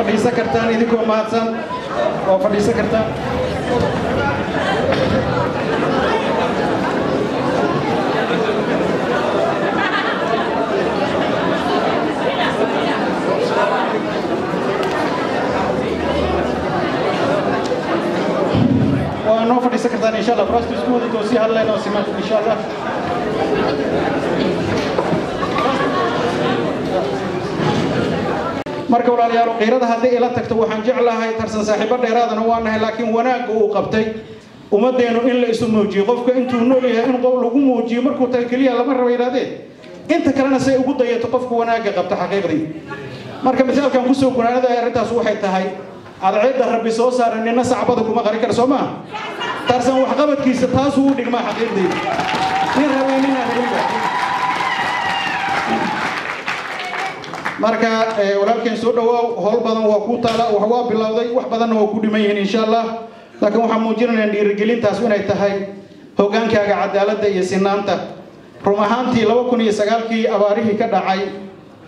fadhiisa kartaan idinkoo mahadsan oo fadhiisa kartaan وأنا أوفر السكرتير إن شاء الله براس تسكون توصيها الله نوصيمات إن شاء الله marka walaalayaal qeyrada hadii ila tagto waxaan jeclahay tarsan saaxiibo dheeraadana waa nahay laakiin wanaag uu qabtay umadeenu in la isu muujiyo qofka intuu nool yahay in qof lagu muujiyo markuu talkaliya lama rabo yiraahday inta kalena say ugu dayato qofka wanaaga qabta xaqiiqdii marka misalkan ku soo gunaanada arintaas waxay tahay adceeda rabbi soo saaranina sacbada kuma qari kar Soomaa tarsan wax qabadkiisa taas uu dhigma xaqiiqdii in raweynina hadiga marka walaalkeen soo dhawaaw howl badan waa ku taala wax waa bilowday wax badan oo ku dhiman yihiin insha Allah laakiin waxaan muujinaynaa dhiirigelintaas inay tahay hogaankaaga cadaaladda iyo sinaanta rumahaantii 2009kii abaarihii ka dhacay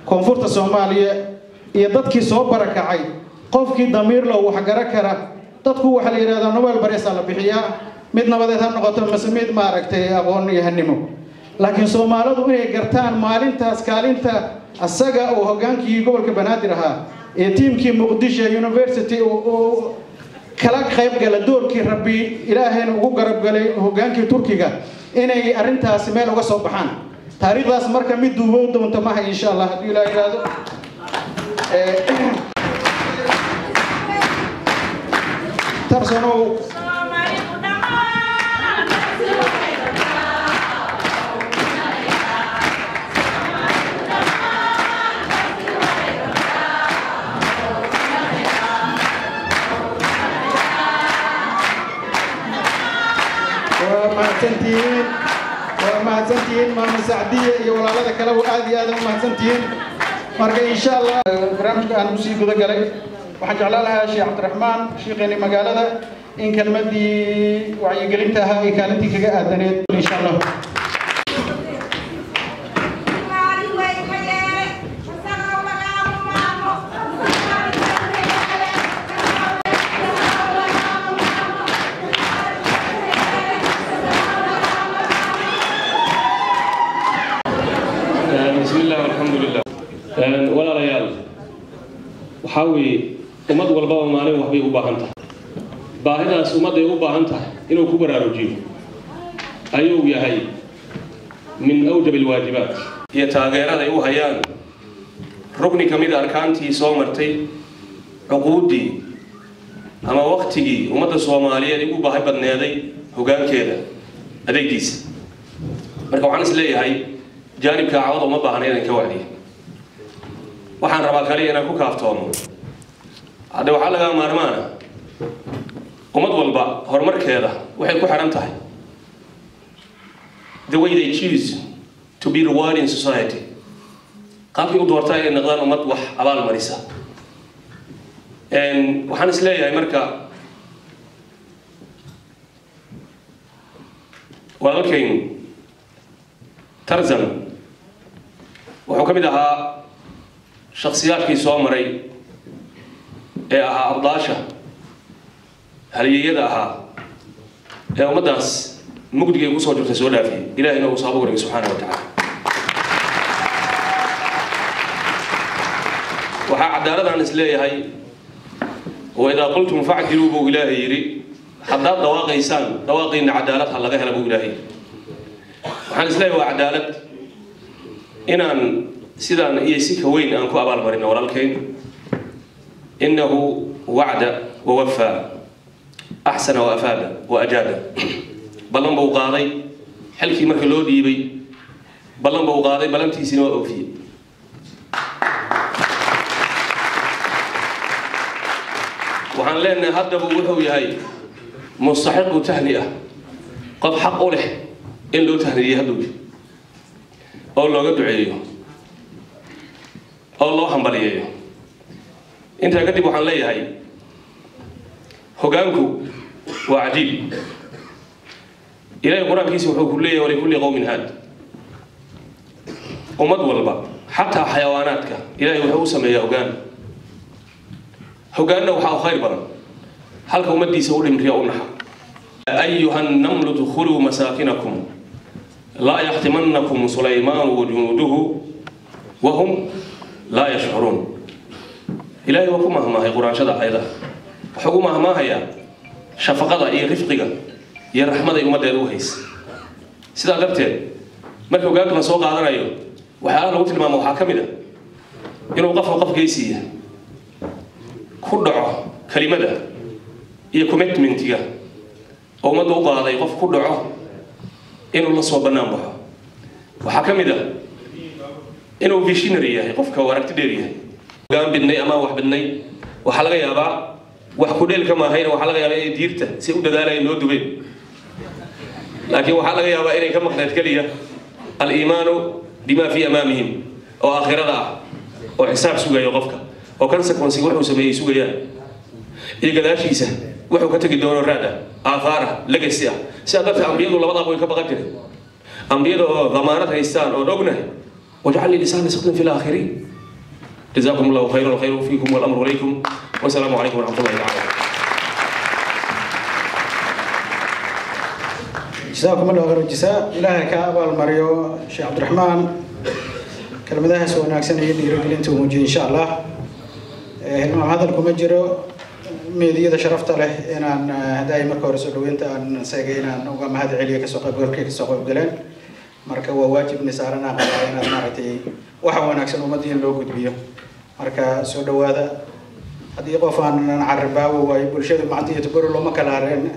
koonfurta Soomaaliya iyo dadkii soo barakacay qofkii damiir loo wax gara kara dadku waxa la yiraahdaa Nobel Prize la bixiyaa mid nabadeed ha noqoto mas'uuliyad ma aragtay aqoon iyo hanimo laakiin Soomaalidu inay gartaan maalintaas kaalinta asaga oo hogaankii gobolka Banaadir ahaa ee tiimkii Muqdisho University oo kala qayb gala doorkii Rabbi Ilaahayna ugu garab galay hogaankii Turkiga inay arintaas meel uga soo baxaan taariikhdaas marka mid duubo doonto ma hay insha Allah hadii Ilaahay yiraahdo tarsano ومحسنتين ما مساعدية ولا هذا كلام عادي هذا ومحسنتين مرجع إن شاء الله برنامج أنا مسيب ذا قلي وحجع لها شيخ عبد الرحمن شيخ يعني مقالة إن كان مدي وعي قلتها كانت كذا أدنيت إن شاء الله ولا ريال وحاوي ومد والبا ومالين وحبي وباهنته باهداس ومد وباهنته انه كبراروجي ايو يحيى من اوجب الواجبات هي تاغيرada ay u hayaan rugni kamid arkaantii soo martay uquudi ama waqtigii umada Soomaaliyeed ay u baahay badneeday hogaankeeda adeegtiisa marka waxaan is leeyahay jaanibka cawda uma baahna inaan ka wacdiyo waxaan rabaa kaliya inaan ku kaaftoomo hadda waxa laga maarmaana umad walba horumarkeeda waxay ku xiran tahay the way they choose to be rewarded in society qaabkii u doortay in noqdaan umad wax abaal marisa waxaan is leeyahay marka walaalkeen tarzan wuxuu kamid ahaa shakhsiyaadkii soo maray ee ahaa ardaasha haliyada ahaa ee ummadaas mugdiga ugu soo jirtay soo dhaafay ilaahayna uu saabo wareeg subhanahu wa ta'ala waxa cadaaladaan is leeyahay oo ida qultum fa'dilu bu ilaahi yiri hadda dhawaaqaysan dhawaaqina cadaalad ha laga helo bu ilaahi waxaan is leeyahay waa cadaalad inaan sidaan iyo si ka weyn aan ku abaal marino walaalkeen innahu wa'da wa wafa ahsana wa afada wa ajada balan buu qaaday xilkii markii loo dhiibay balan buu qaaday balantiisina waa oofiyay waxaan leenahay haddaba wuxuu yahay mustaxiq tahniya qof xaq u leh in loo tahniyo haduu oo looga duceeyo الله حمبليه انت كدب waxaan leeyahay hogaanku waa ajiib ilaahay quraankiisa wuxuu ku leeyahay wali kulli qawmin had umad walba hatta xayawaanaadka ilaahay wuxuu sameeyaa hogaan هوجاننا وحاو خير بدن هل كومدي سؤول مريا أيها النمل ادخلوا مساكنكم لا يحتمنكم سليمان وجنوده وهم لا يشعرون إلهي وكما هما هي قرآن شدع أيضا حكومة ما هي شفقة إيه رفقة يا رحمة يوم الدروهيس سيدا قبتين مركو قاك نسوق على رأيه وحالا وقت المام وحاكمه إنه وقف جيسية كدعه كلمة ده هي كوميتمنتيا أو ما دوقه هذا يقف كدعه إنه الله صوب نامه وحاكمه ده إنه فيشينرية يقف كوارك تديريه قام بالني أما واحد بالني وحلقة يا با وحكوديل كما هين وحلقة يا با ديرته سيود دالة إنه دبي لكن وحلقة يا با إني كم قنات كلية الإيمان بما في أمامهم أو آخرة أو حساب سوق يوقفك أو كان سكون سوق وسمي سوق يا إذا قداش يسه وحو كتجي دور الرادة آثاره لقيسيا سأدفع أمبيض ولا بضع بويك بقتله أمبيض ضمانة إنسان أو رجنه وجعل لي لسان صدق في الآخرين جزاكم الله خيرا وخير فيكم والأمر عليكم والسلام عليكم ورحمة الله تعالى. جزاكم الله خير الجزاء. إلهي كأبا المريو شيخ عبد الرحمن كلمة سوى ناكسن يدي رجل أنتم موجود إن شاء الله. هذا الكمجرو ميديا شرفت له إن دائما كورسول وأنت أن ساقينا نقام هذا عليا كسوق بوركي كسوق بقلن مركا واجب نسارنا قلنا مارتي وحنا ناكسن ومدين لو قد بيه مركا سود هذا هذه قفان نعربه ويقول شيء ما عندي تقول له ما كلارين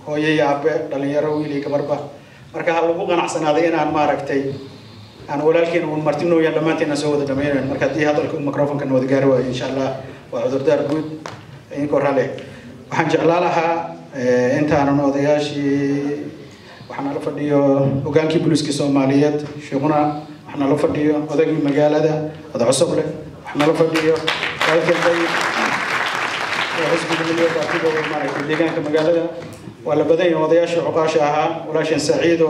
هو يجاب دلني يروي لي كبربا مركا هالبوق أنا أحسن هذا أنا ماركتي أنا ولكن مرتينو يا دمانتي نسوي دمير مركا دي هذا الميكروفون كان ودقاره إن شاء الله وعذر دار بود إن كورالي وحنجعل لها أنت أنا نودياشي وحنا لفديو وقانكي بلوسكي سوماليات شغلنا وحنا لفديو وذاك المجال هذا هذا عصب له وحنا لفديو ذاك البيت وحسب المليون بعتبر المعركة اللي كان كمجال هذا ولا بدين وضياش عقاشها ولا شيء سعيد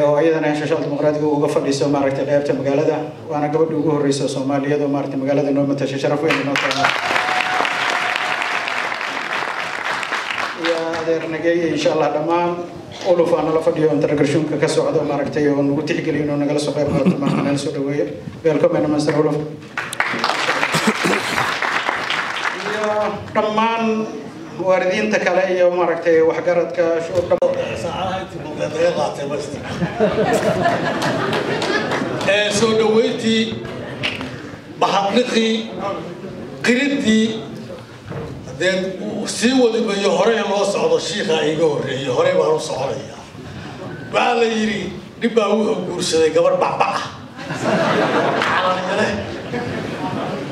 وأيضا شاشات المقراطية وقف لي سو معركة غيرت المجال هذا وأنا قبل وجوه الرئيس الصومالي هذا معركة المجال هذا إنه متشرف وين نجي إن شاء الله دمان أولو فانا لفديو أنت رجرشون كسر هذا معركتي ونقطع كلينا ونقول سقيا بهذا ما أنا نسولويه welcome أنا مستر أولو يا دمان واردين تكالي يوم معركتي وحجرت كشوف ساعات بضيعات بس سودويتي بحقنقي قريتي دين سيودي بيهوري الله صعد الشيخ أيجور يهوري بارو صعدية بعد يري نبأوه كورسة قبر بعبع على الملأ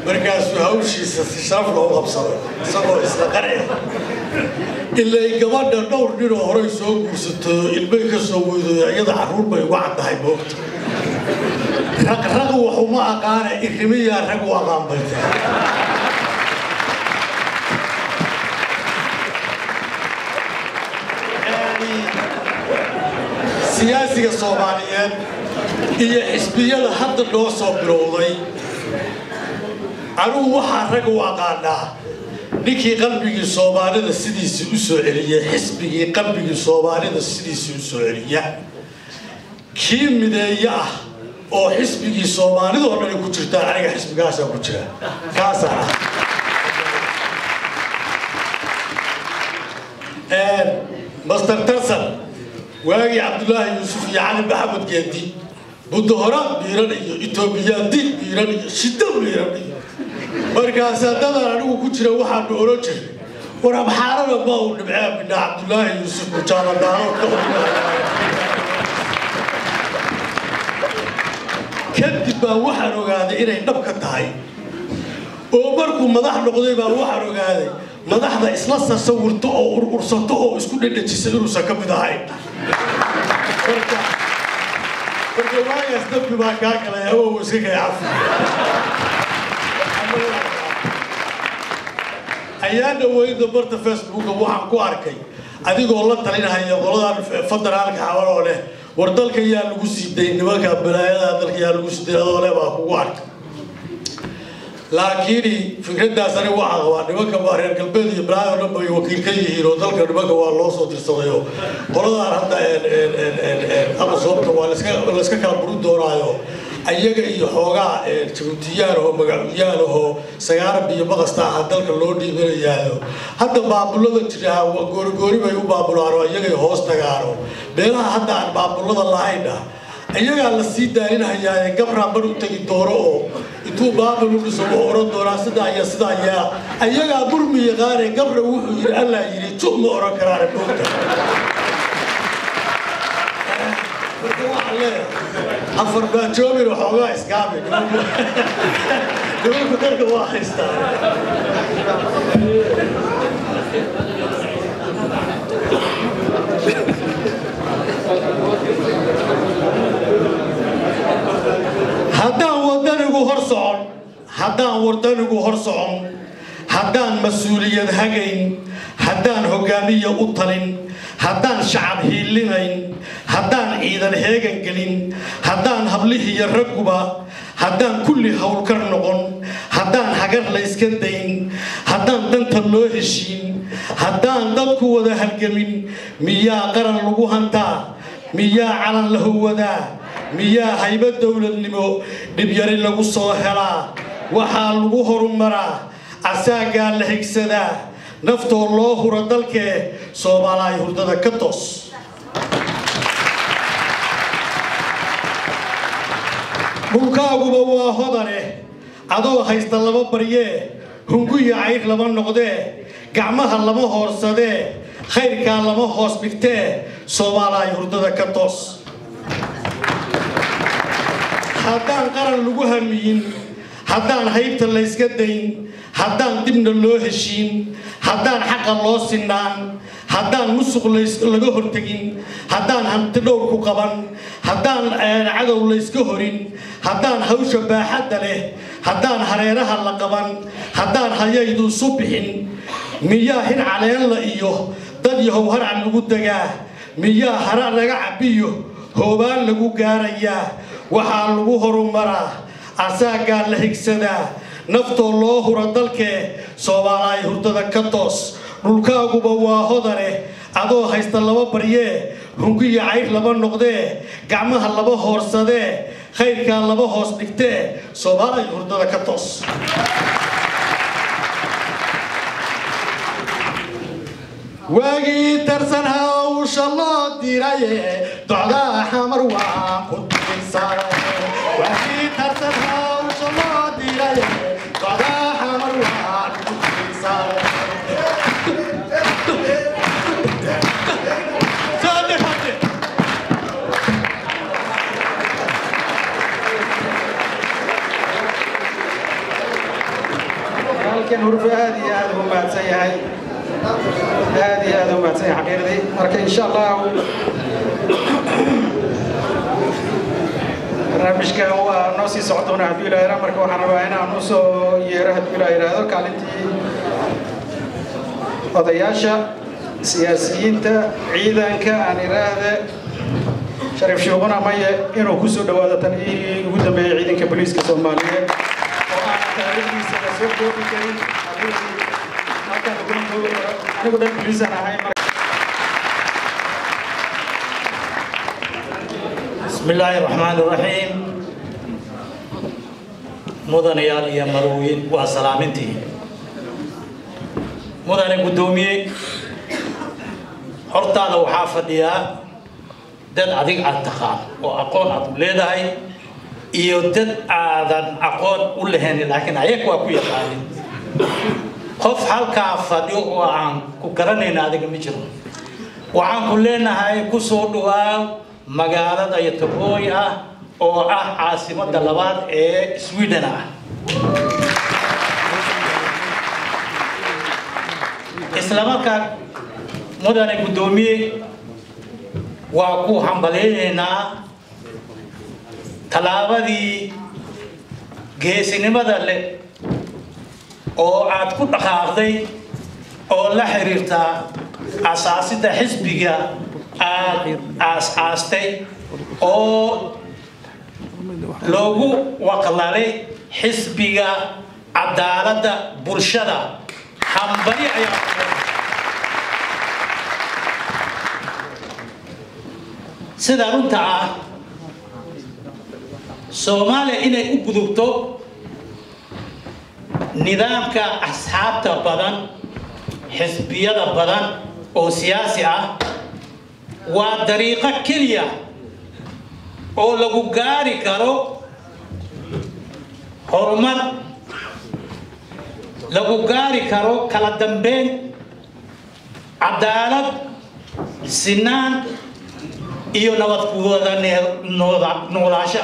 مركز هاوشي شرف له غبصة صبوا استقرأ إلا يقبض دور نيرو هوري سو كورسة البيك سو يضع حروب بيوعد هاي بوت رق وحما أقان إكرمية رق وأقان بيته سياسي الصوماليين هي حزبية لحد لو صبرولي أنا وحرق وقانا نكي قلبي الصومالي السديس أسرعية حزبي قلبي الصومالي السديس أسرعية كيم مدايا أو حزبي الصومالي ده أنا كنت جدا على حزب كاسة كنت كاسة مستر ترسل واجي عبد الله يوسف يعني محمد جدي بالظهرات بيراني إثيوبيا دي بيراني شدة بيراني مركز هذا أنا كنت روح بأوروجي ورا بحارة ما هو نبعه من عبد الله يوسف وجانا دارو كذب وحنا قاعد إلى نبكة تاعي وبركو مدح نقضي بوحنا قاعد مدحنا إسلاسا صورته أو أرسلته أو إسكون اللي تسيروا سكب داعي porque vai esta pibacaca lá eu vou se ganhar ayana waydo barta facebook waxaan ku arkay adigoo la talinayo qoladan federaalka xawalo leh war dalka yaa lagu siiday nimanka balaayada dalka yaa lagu siiday adoo leh baa kugu arkay laakiin fikradaas ani waa nimanka waa reer galbeed iyo balaad oo dhan wakiil ka yihiin oo dalka nimanka waa loo soo dirsadayo qoladaan hadda ama sababta waa la iska kala burin doonaayo ayaga iyo xoogaa Djibouti-yaan oo magacyaan oo sagaar biyo maqasta ah dalka loo dhiibanayo hadda baabulada jira waa goori bay u baabulaan oo ayaga hoos tagaaro beelaha hadda aan baabulada lahayn ayaga la sii daayinayaa gabra bar u tagi dooro oo intuu baabul u soo oran doona sida ayaga burmi yaqaan gabra wuxuu yiri alla yiri tuuma oran karaan boogta afar baa joogay xoogaa iskaabay dowladda dalka waa haystaa haddaan wadanigu hor socon haddaan mas'uuliyad hagayn haddaan hogaamiye u talin haddaan shacab hiilinayn haddaan ciidan heegan gelin haddaan hablihiiyo ragguba haddaan kulli hawlkar noqon haddaan hagar la iska dayn haddaan danta loo heshiin haddaan dadku wada halgamin miyaa qaran lagu hantaa miyaa calan la huwadaa miyaa haybad dowladnimo dhibyari lagu soo helaa waxaa lagu horumaraa asaagaa la higsadaa naftoo loo huro dalkee Soomaaliya hurdada ka toos mulkaaguba waa hodane adoo haysta laba barye hungu iyo cayr laba noqdee gacmaha lama hoorsadee khayrkaa lama hoos dhigtee Soomaaliya hurdada ka toos haddaan qaran lagu hamiyin haddaan haybta la iska dayn haddaan dibna loo heshiin haddaan xaqa loo sinaan haddaan musuq laga hortagin haddaan hanti dhowr ku qaban haddaan cadow la iska horin haddaan hawsha baaxadda leh haddaan hareeraha la qaban haddaan hayaydu subixin miyaa hin caleen la iyo dad yahow harcan lagu dagaa miyaa hara laga cabiyo hoobaan lagu gaarayaa waxaa lagu horumaraa asaagaa la higsadaa naftoo loo huro dalkee Soomaaliya hurdada ka toos dhulkaaguba waa hodane adoo haysta laba barye hungu iyo cayr laba noqdee gacmaha laba hoorsadee khayrkaa laba hoos dhigtee Soomaaliya hurdada ka toos waagii tarsan hawsha loo diraye docdaa xamar waa ku dirsan waagii tarsan hawsha loo diraye docdaa xamar waa ku dirsan halkan hurfa aad iyo aad u mahadsan yahay هذه ماتين حقيقي مركز إن شاء الله رامش كهو نوسي صعدنا هدوء الأيران مركز وحنا نوسو يره هدوء الأيران كالنتي قضياشة سياسيين تا عيدا كأن هذا شريف شوقنا ما إنه كسر دوادة تني وده بعيدا كبوليس كسومالية وأنا تاريخي سنسوق بكري بسم الله الرحمن الرحيم مدن يا مروين وسلامتي مدن قدومي hortaada waxaa fadhiya dad adig aad taqaan oo aqoon aad u leedahay iyo dad aadan aqoon u lahayn laakiin ayaga waa ku yaqaanin qof halkaa fadhiyo oo aan ku garanayna adiga ma jiro waxaan ku leenahay ku soo dhawaa magaalada Göteborg ah oo ah caasimadda labaad ee Sweden ah isla markaa mudane gudoomiye waa ku hambaleynaa talaabadii geesinimada leh oo aad ku dhaqaaqday oo la xiriirta asaasida xisbiga aad aastay oo loogu waqlalay xisbiga cadaaladda bulshada hambali ayaa sida runta ah Soomaaliya inay u gudubto nidaamka asxaabta badan xisbiyada badan oo siyaasi ah waa dariiqo kaliya oo lagu gaari karo horumar lagu gaari karo kala dambeyn cadaalad sinaan iyo nabad ku wada noolaansho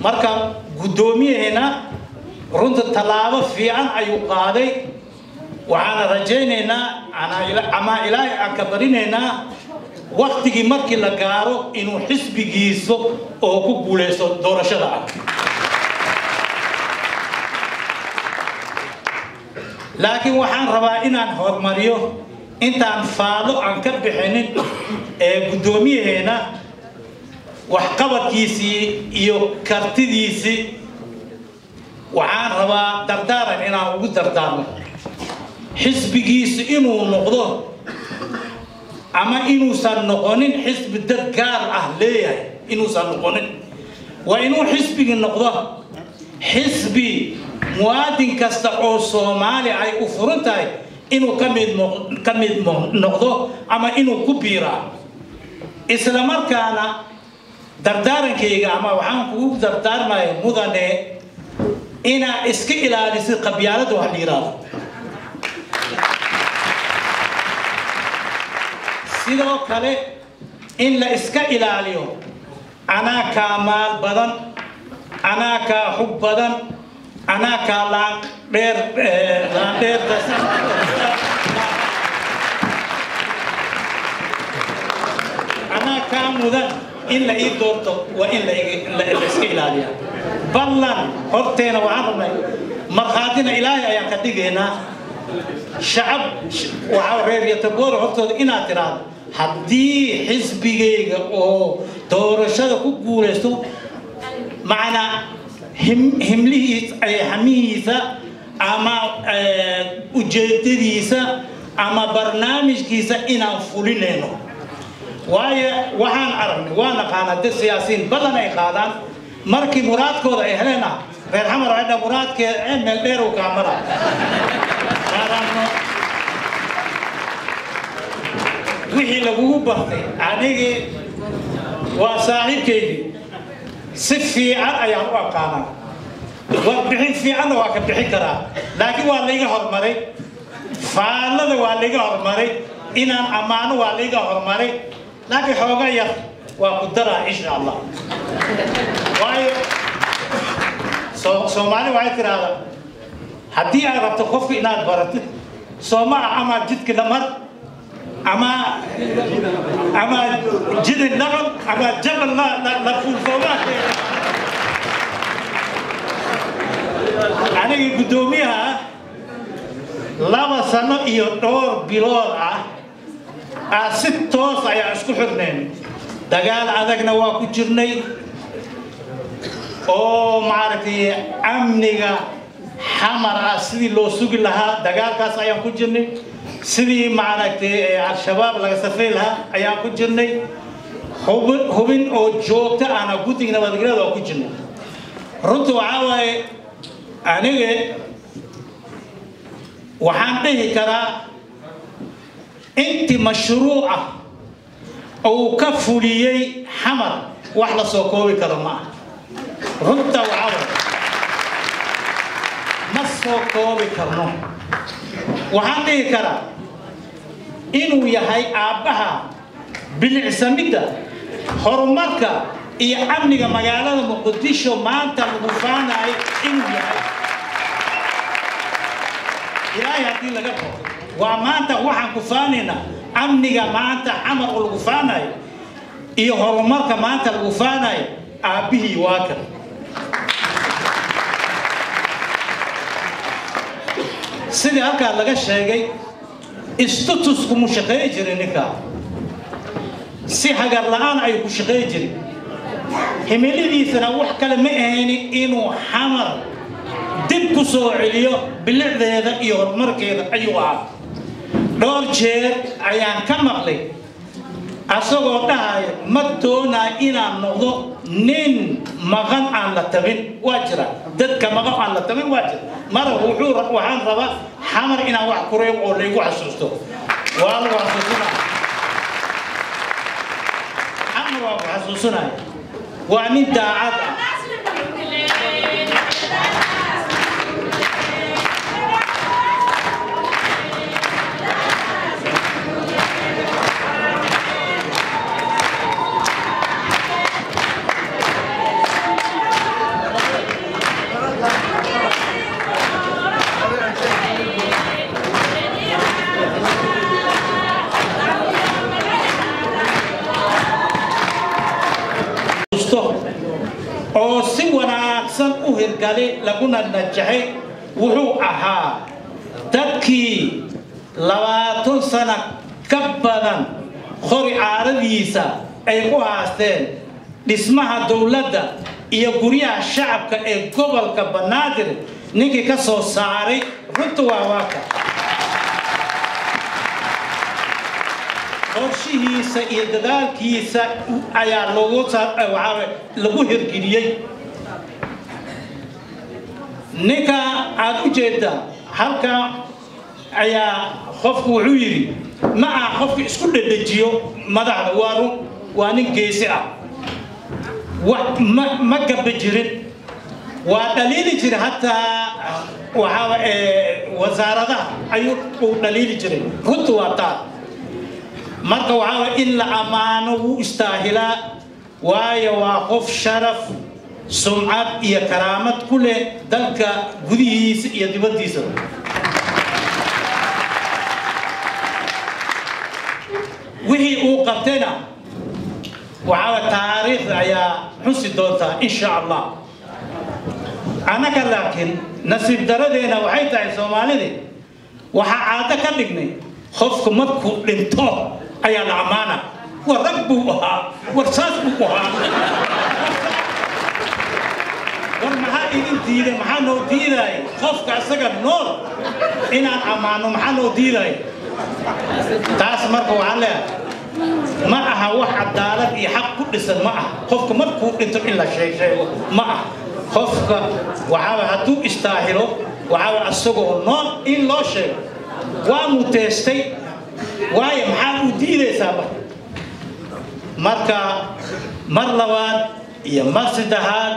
marka gudoomiyeena runta talaabo fiican ayuu qaaday waxaan rajaynaynaa ama ilaahay aan ka barinaynaa waqtigii markii la gaaro inuu xisbigiisu oo ku guuleysto doorashada laakiin waxaan rabaa inaan hormariyo intaan faado aan ka bixinin ee gudoomiyeena waxqabadkiisii iyo kartidiisii waxaan rabaa dardaaran inaan ugu dardaarmo xisbigiisu inuu noqdo ama inuusan noqonin xisbi dad gaar ah leeyahay inuusan noqonin waa inuu xisbigi noqdo xisbi muwaadin kasta oo Soomaali ay u furan tahay inuu ka mid noqdo ama inuu ku biiraa isla markaana dardaarankayga ama waxaan kugu dardaarmaya mudane ina iska ilaalisid qabyaalada wax dhiiraado sidoo kale in la iska ilaaliyo anaa kaa maal badan anaa kaa xub badan anaa kaa laandheer anaa kaa mudan in la ii doorto waa in la iska ilaaliya ballan horteena waxaan rabnay markhaatina ilaahay ayaan ka dhigaynaa shacab waxaa reer Yataboor hortooda inaad tiraahdo haddii xisbigayga oo doorashada ku guuleysto macna hamihiisa ama ujeedadiisa ama barnaamijkiisa inaan fulinayno waayo waxaan aragnay waa naqaanaa dad siyaasiyiin badan ay qaadaan markii muraadkooda ay heleena reer xamar ay dha muraadkeeda meel dheer uu kaamara wixii lagugu bartay anigii waa saaxiibkaygii si fiican ayaan u aqaanaa warbixin fiicanna waa ka bixin karaa laakiin waa layga hormaray faallada waa layga hormaray inaan ammaano waa layga hormaray laakiin xooga yar waa ku daraa insha allah waayo Soomaali waxay tiraahdaa haddii aad rabto qofka inaad baratid Soomaa ama jidka lamar ama jidin naqal ama jabal la fuul Soomaali anigi gudoomiyaha 2 sano iyo dhowr bilood si toos ayaa isku xirneen dagaal adagna waa ku jirnay oo maaragtay amniga xamar sidii loo sugi lahaa dagaalkaas ayaan ku jirnay sidii maaragtay al-shabaab laga safay lahaa ayaan ku jirnay hubin oo joogta ana guddiga nabadgelyada oo ku jirnay runtu waxa waaye aniga waxaan dhihi karaa intii mashruuca oo ka fuliyay xamar wax la soo koobi karo ma runta waxa ma soo koobi karno waxaan dhihi karaa inuu yahay aabbaha bilicsamida horumarka iyo amniga magaalada Muqdisho maanta lagu faanay inuu yahay ilaahay haddii laga qoro waa maanta waxaan ku faanaynaa amniga maanta xamar oo lagu faanayo iyo horumarka maanta lagu faanayo aabbihii waa kan sidii halkaa laga sheegay istatusku mu shaqeey jiray ninka si hagar la'aan ay ku shaqeey jiray himiladiisana wax kale ma ahayn inuu xamar dib ku soo celiyo bilicdeeda iyo horumarkeeda ayuu ahaa dhowr jeer ayaan ka maqlay asagoo dhahay ma doonaa inaan noqdo nin maqan aan la tabin waa jira dadka maqan aan la tabin waa jira mar waxaan rabaa xamar inaan wax ku reebo oo laygu xasuusto waa lagu xasuusinaa xamar waa ku xasuusinaya waa nin daacad ah oo si wanaagsan u hirgalay laguna najaxay wuxuu ahaa dadkii 20 sano ka badan qori caaradiisa ay ku haasteen dhismaha dawladda iyo guryaha shacabka ee gobolka Banaadir ninkii ka soo saaray runta waa waaka qorshihiisa iyo dadaalkiisa ayaa lagu hirgeliyay ninka aad u jeeda halka ayaa qofku wuxuu yiri ma aha qofku isku dhadhajiyo madaxda waa nin geesi ah ma gabba jirin waa dhaliili jiray hataa wasaaradaha ayuu dhaliili jiray runta waa taa marka waxaa in la amaano wuu istaahilaa waayo waa qof sharaf sumcad iyo karaamad ku leh dalka gudihiisa iyo dibaddiisa wixii uu qabtayna waxaa taariikhda ayaa xusi doontaa insha Allah anaga laakiin nasiib daradeena waxay tahay Soomaalida waxa caado ka dhignay qofku markuu dhinto ayaa la amaana warabbu ahaa warsaas buu ahaa war maxaa idin diiday maxaa noo diiday qofka asaga nool inaan amaano maxaa noo diiday taas marka waxaa leeyahay ma aha wax cadaalad iyo xaq ku dhisan ma aha qofka markuu dhinto in la sheego ma aha qofka waxaa hadduu istaahilo waxaa asagoo nool in loo sheego waa muteestay waayo maxaa u diidaysaa marka mar labaad iyo mar saddexaad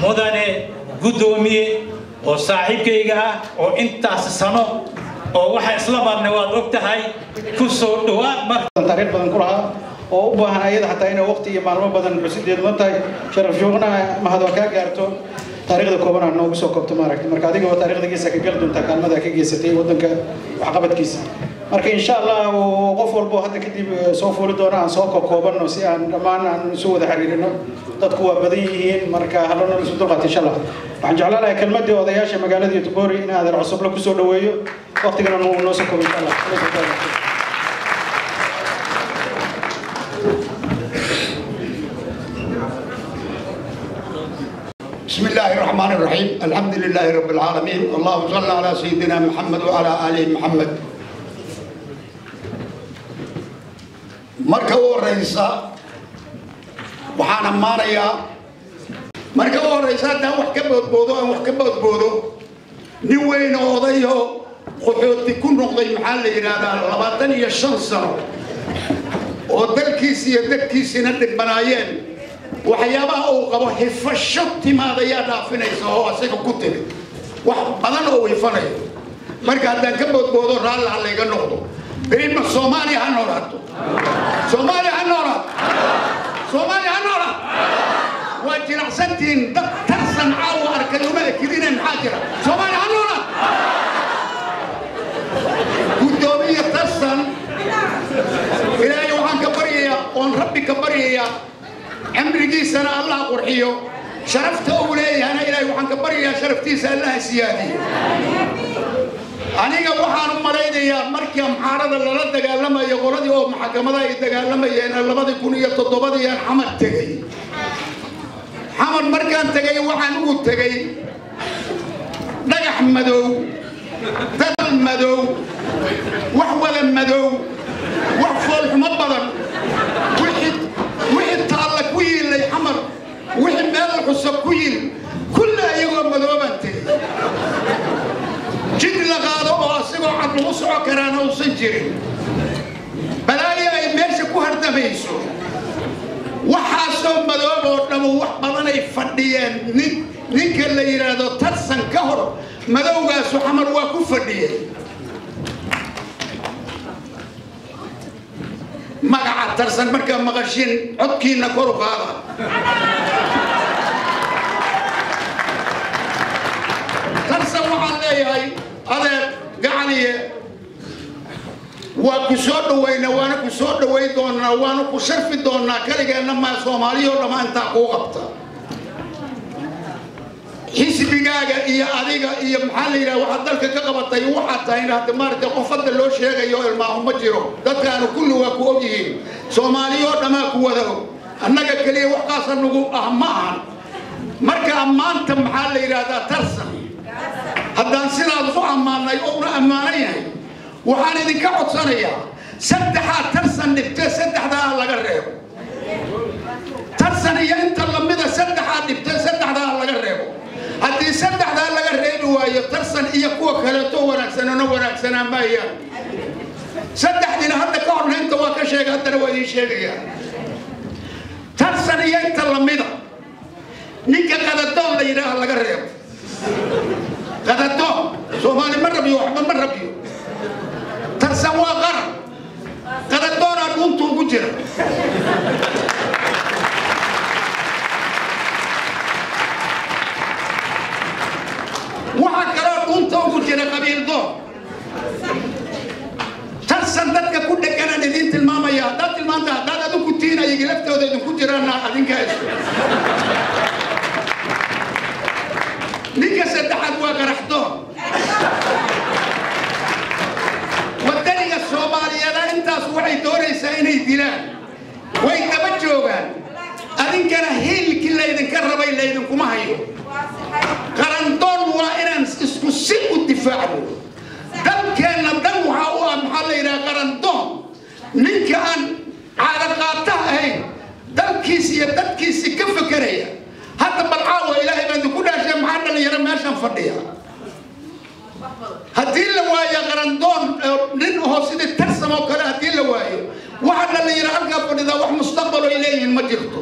mudane gudoomiye oo saaxiibkayga ah oo intaas sano oo waxa isla marnay waad og tahay ku soo dhawaad mar taariikh badan ku lahaa oo u baahan ayada xataa inay waqti iyo maalmo badan xusideedu ma tahay sharaf joogna mahad ka gaarto taariikhda kooban aan noogu soo koobto maaragtay marka adiga oo taariikhdiisa ka gal doonta kaalmada ka geysatay wadanka wax qabadkiisa marka insha Allah qof walbo hadda kadib soo fuuli doona aan soo koobano si aan dhamaan aan soo wada xiriirino dadku waa badan yihiin marka halona isu dulqaad insha Allah waxaan jeclaanahay kelmadii odayaasha magaalada Togori in aad cusub la ku soo dhaweeyo waqtigana noo soo koobo insha Allah بسم الله الرحمن الرحيم الحمد لله رب العالمين اللهم صل على سيدنا محمد وعلى آل محمد marka uu horeysa waxaan amaanayaa marka uu horeysa taa wax ka boodboodo nin weyn oo odayo qaxooti ku noqday maxaa la yiraahdaa 25 sano oo dalkiisa iyo dadkiisina dibanaayeen waxyaabaha uu qabo hifasho timaadaya dhaafinaysa oo asaga ku tiri wax badan oo weyfanayo marka haddaan ka boodboodo raali ha layga noqdo بريم الصومالي هنورات صومالي هنورات صومالي هنورات وجه حسنتين ترسن عاو أركلومة كذين محاجرة صومالي هنورات قدومية ترسن إلى يوحنا كبرية وان ربي كبرية عمري سنة الله قرحيه شرفت أولي أنا إلى يوحنا كبرية شرفتي سألها سيادي aniga waxaan u maleeyayaa markii amxaarada lala dagaalamayo qoladii oo maxkamada ay dagaalamayeen 2007 aan xamar tagay xamar markaan tagay waxaan ugu tagay dhagax madow dal madow wax wada madow wax fool xumo badan wixii taalla ku yiilay xamar wixii meel cusub ku yiil kullu ayagoo madooban tagay jid la qaado oo asigoo cad lagu soco karaan uusan jirin balaayo ay meesha ku hardamayso waxaasoo madoob oo dhammo wax badan ay fadhiyeen ninka la yiraahdo tarsan ka hor madowgaasu xamar waa ku fadhiyay magaca tarsan markaa maqashin codkiina kor u qaada tarsan waxaan leeyahay adeer gacaniye waa ku soo dhawayna waana ku soo dhawayn doonaa waana ku sharfi doonaa kaligeena ma Soomaaliyo dhamaanta ku qabta xisbigaaga iyo adiga iyo maxaa la yiraahdaa waxa dalka ka qabatay waxa tahay inaad maartay qofada loo sheegayo ilmaha ma jiro dadkaanu kullu waa ku ogyihiin Soomaaliyo dhamaa ku wada annaga kaliya wax qaasan nagu ma ahan marka maanta maxaa la yiraahdaa tarsan haddaan sidaas u amaanay oo una amaanayahay waxaan idinka codsanayaa saddexa tarsan dhibtay saddexda laga reebo tarsan iyo inta lamida saddexa dhibtay saddexda laga reebo haddii saddexda laga reebi waayo tarsan iyo kuwa kale to wanaagsanaa maayaan saddexdina hadda ka horna inta waa ka sheegay haddana waa idin sheegayaa tarsan iyo inta lamida ninka qadadoon la yidhaaha laga reebo qadadoon Soomaali ma rabiyo waxba ma rabiyo tarsan waa qaran qadadoon aan untu ugu jira waxa kale untu ugu jira qabiil doon tarsan dadka ku dhagan idin tilmaamaya dad tilmaanta dad adigu tiinay galaftooda idin ku jiraan adinka isku ninka saddexaad waa qaraxdoon wadaniga Soomaaliyeed intaas waxay doonaysaa inay dilaan way daba joogaan adinkana hilkii leedin ka rabay leedin kuma hayo qarandoon waa inaan isku si u difaacno dalkeena dan waxa uu maxaa la yiraahdaa qarandoon ninka aan caadaqaata ahayn dalkiisa iyo dadkiisa ka fakaraya hadda balcaawa ilaahay baan ku dhaashay maxaa dhalinyaro meeshan fadhiya haddii la waayo qarandoon nin oo sida tarsan oo kale haddii la waayo waxa dhalinyaro halka fadhida wax mustaqbal ay leeyihiin ma jirto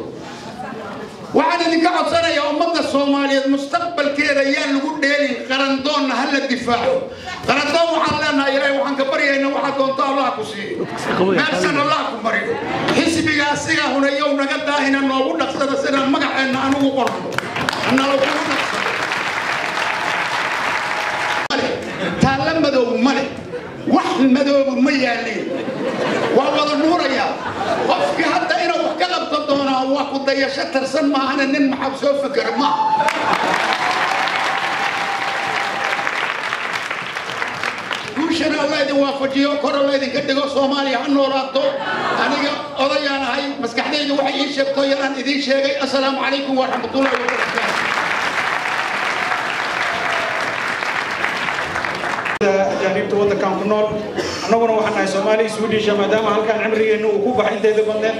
waxaan idinka codsanayaa ummadda Soomaaliyeed mustaqbalkeeda yaa lagu dheelin qarandoonna hal la difaaco qarandoon waxaan leenahay ilaahay waxaan ka baryaynaa waxa doonto Allah ku siiyo meelsan Allah ku mariyo xisbiga asiga hunayow naga daahina noogu dhaqsada sida magaceena anugu qorno annagu ku dhaqsado taala madow male wax madow ma yaalin waa wada nuuraya qofkii hadda inuu wax ka qabto doona waa ku dayasho tarsan ma ahana nin maxab soo fikir ma guushana Allah idin waafajiyo kor Allah idin ka dhigo Soomaaliya ha noolaato aniga odayaan ahay maskaxdaydu waxay ii sheegtay inaan idin sheegay assalaamu calaykum wa rahmatullahi wa barakaatuh جانبت وده كان كنول أنا وحنا سومالي سويدي شمادام هل كان عمري إنه وكوب حين تيجي بندن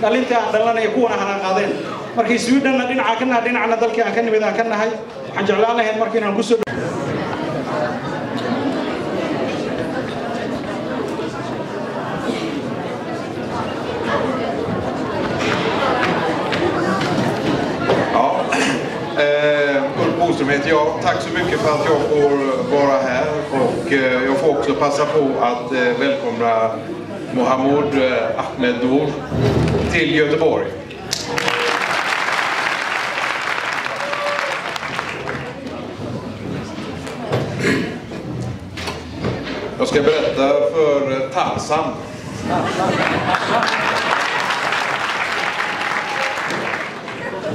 قال أنت عندنا يكون أنا قاضين مركي سويدنا ندين عكنا ندين على ذلك أكن بذا كنا هاي حنجعلنا هن مركي نقصد Boström heter jag. Tack så mycket för att jag får vara här och jag får också passa på att välkomna Mohamed Ahmed Nour till Göteborg. Jag ska berätta för Tarzan.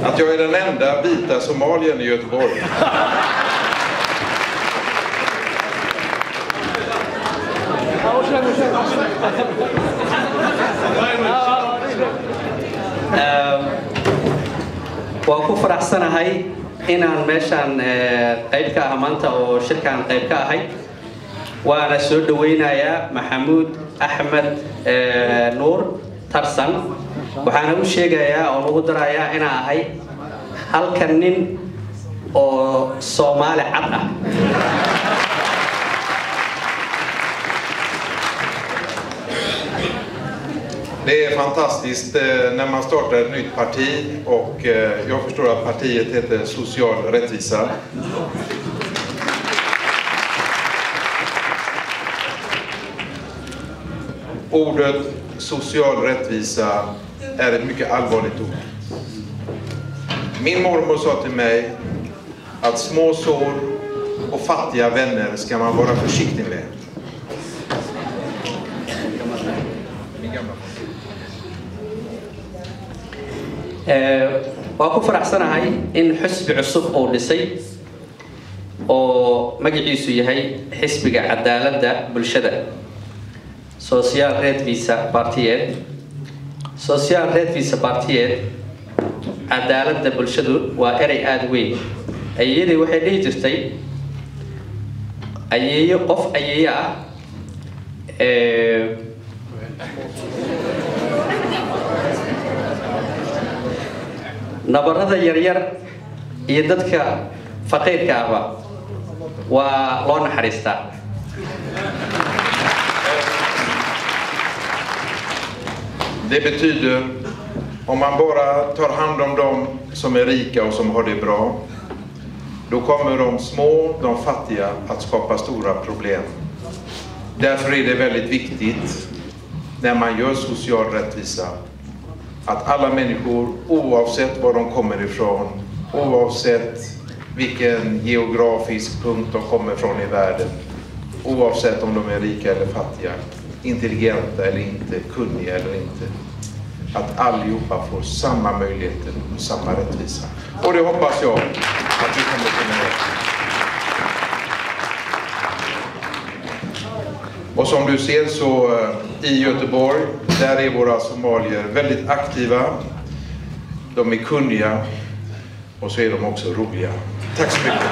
Att jag är den enda vita somalien i Göteborg. waan ku faraxsanahay inaan meeshaan qayb ka ah maanta oo shirkaan qayb ka ahay waana soo dhaweynayaa Maxamuud Axmed Nuur Tarsan waxaana u sheegayaa oo lagu darayaa inaan ahay halkan nin oo Soomaali cad ah Det är fantastiskt när man startar ett nytt parti och jag förstår att partiet heter Social rättvisa. Ordet social rättvisa är ett mycket allvarligt ord. Min mormor sa till mig att små sår och fattiga vänner ska man vara försiktig med. waa ku faraxsanahay in xisbi cusub oo dhisay oo magaciisu yahay xisbiga cadaaladda bulshada Social rättvisa partiet Social rättvisa partiet cadaaladda bulshadu waa eray aad weyn ayadii waxay dhihi jirtay ayeeyo qof ayeeyo ah nabarada yaryar iyo dadka faqiirka ah waa loo naxariistaa Det betyder om man bara tar hand om dem som är rika och som har det bra, då kommer de små, de fattiga att skapa stora problem. Därför är det väldigt viktigt när man gör social rättvisa att alla människor, oavsett var de kommer ifrån, oavsett vilken geografisk punkt de kommer från i världen, oavsett om de är rika eller fattiga, intelligenta eller inte, kunniga eller inte, att allihopa får samma möjligheter och samma rättvisa. Och det hoppas jag att vi kommer kunna göra. Och som du ser så i Göteborg, där är våra somalier väldigt aktiva. De är kunniga och så är de också roliga. Tack så mycket.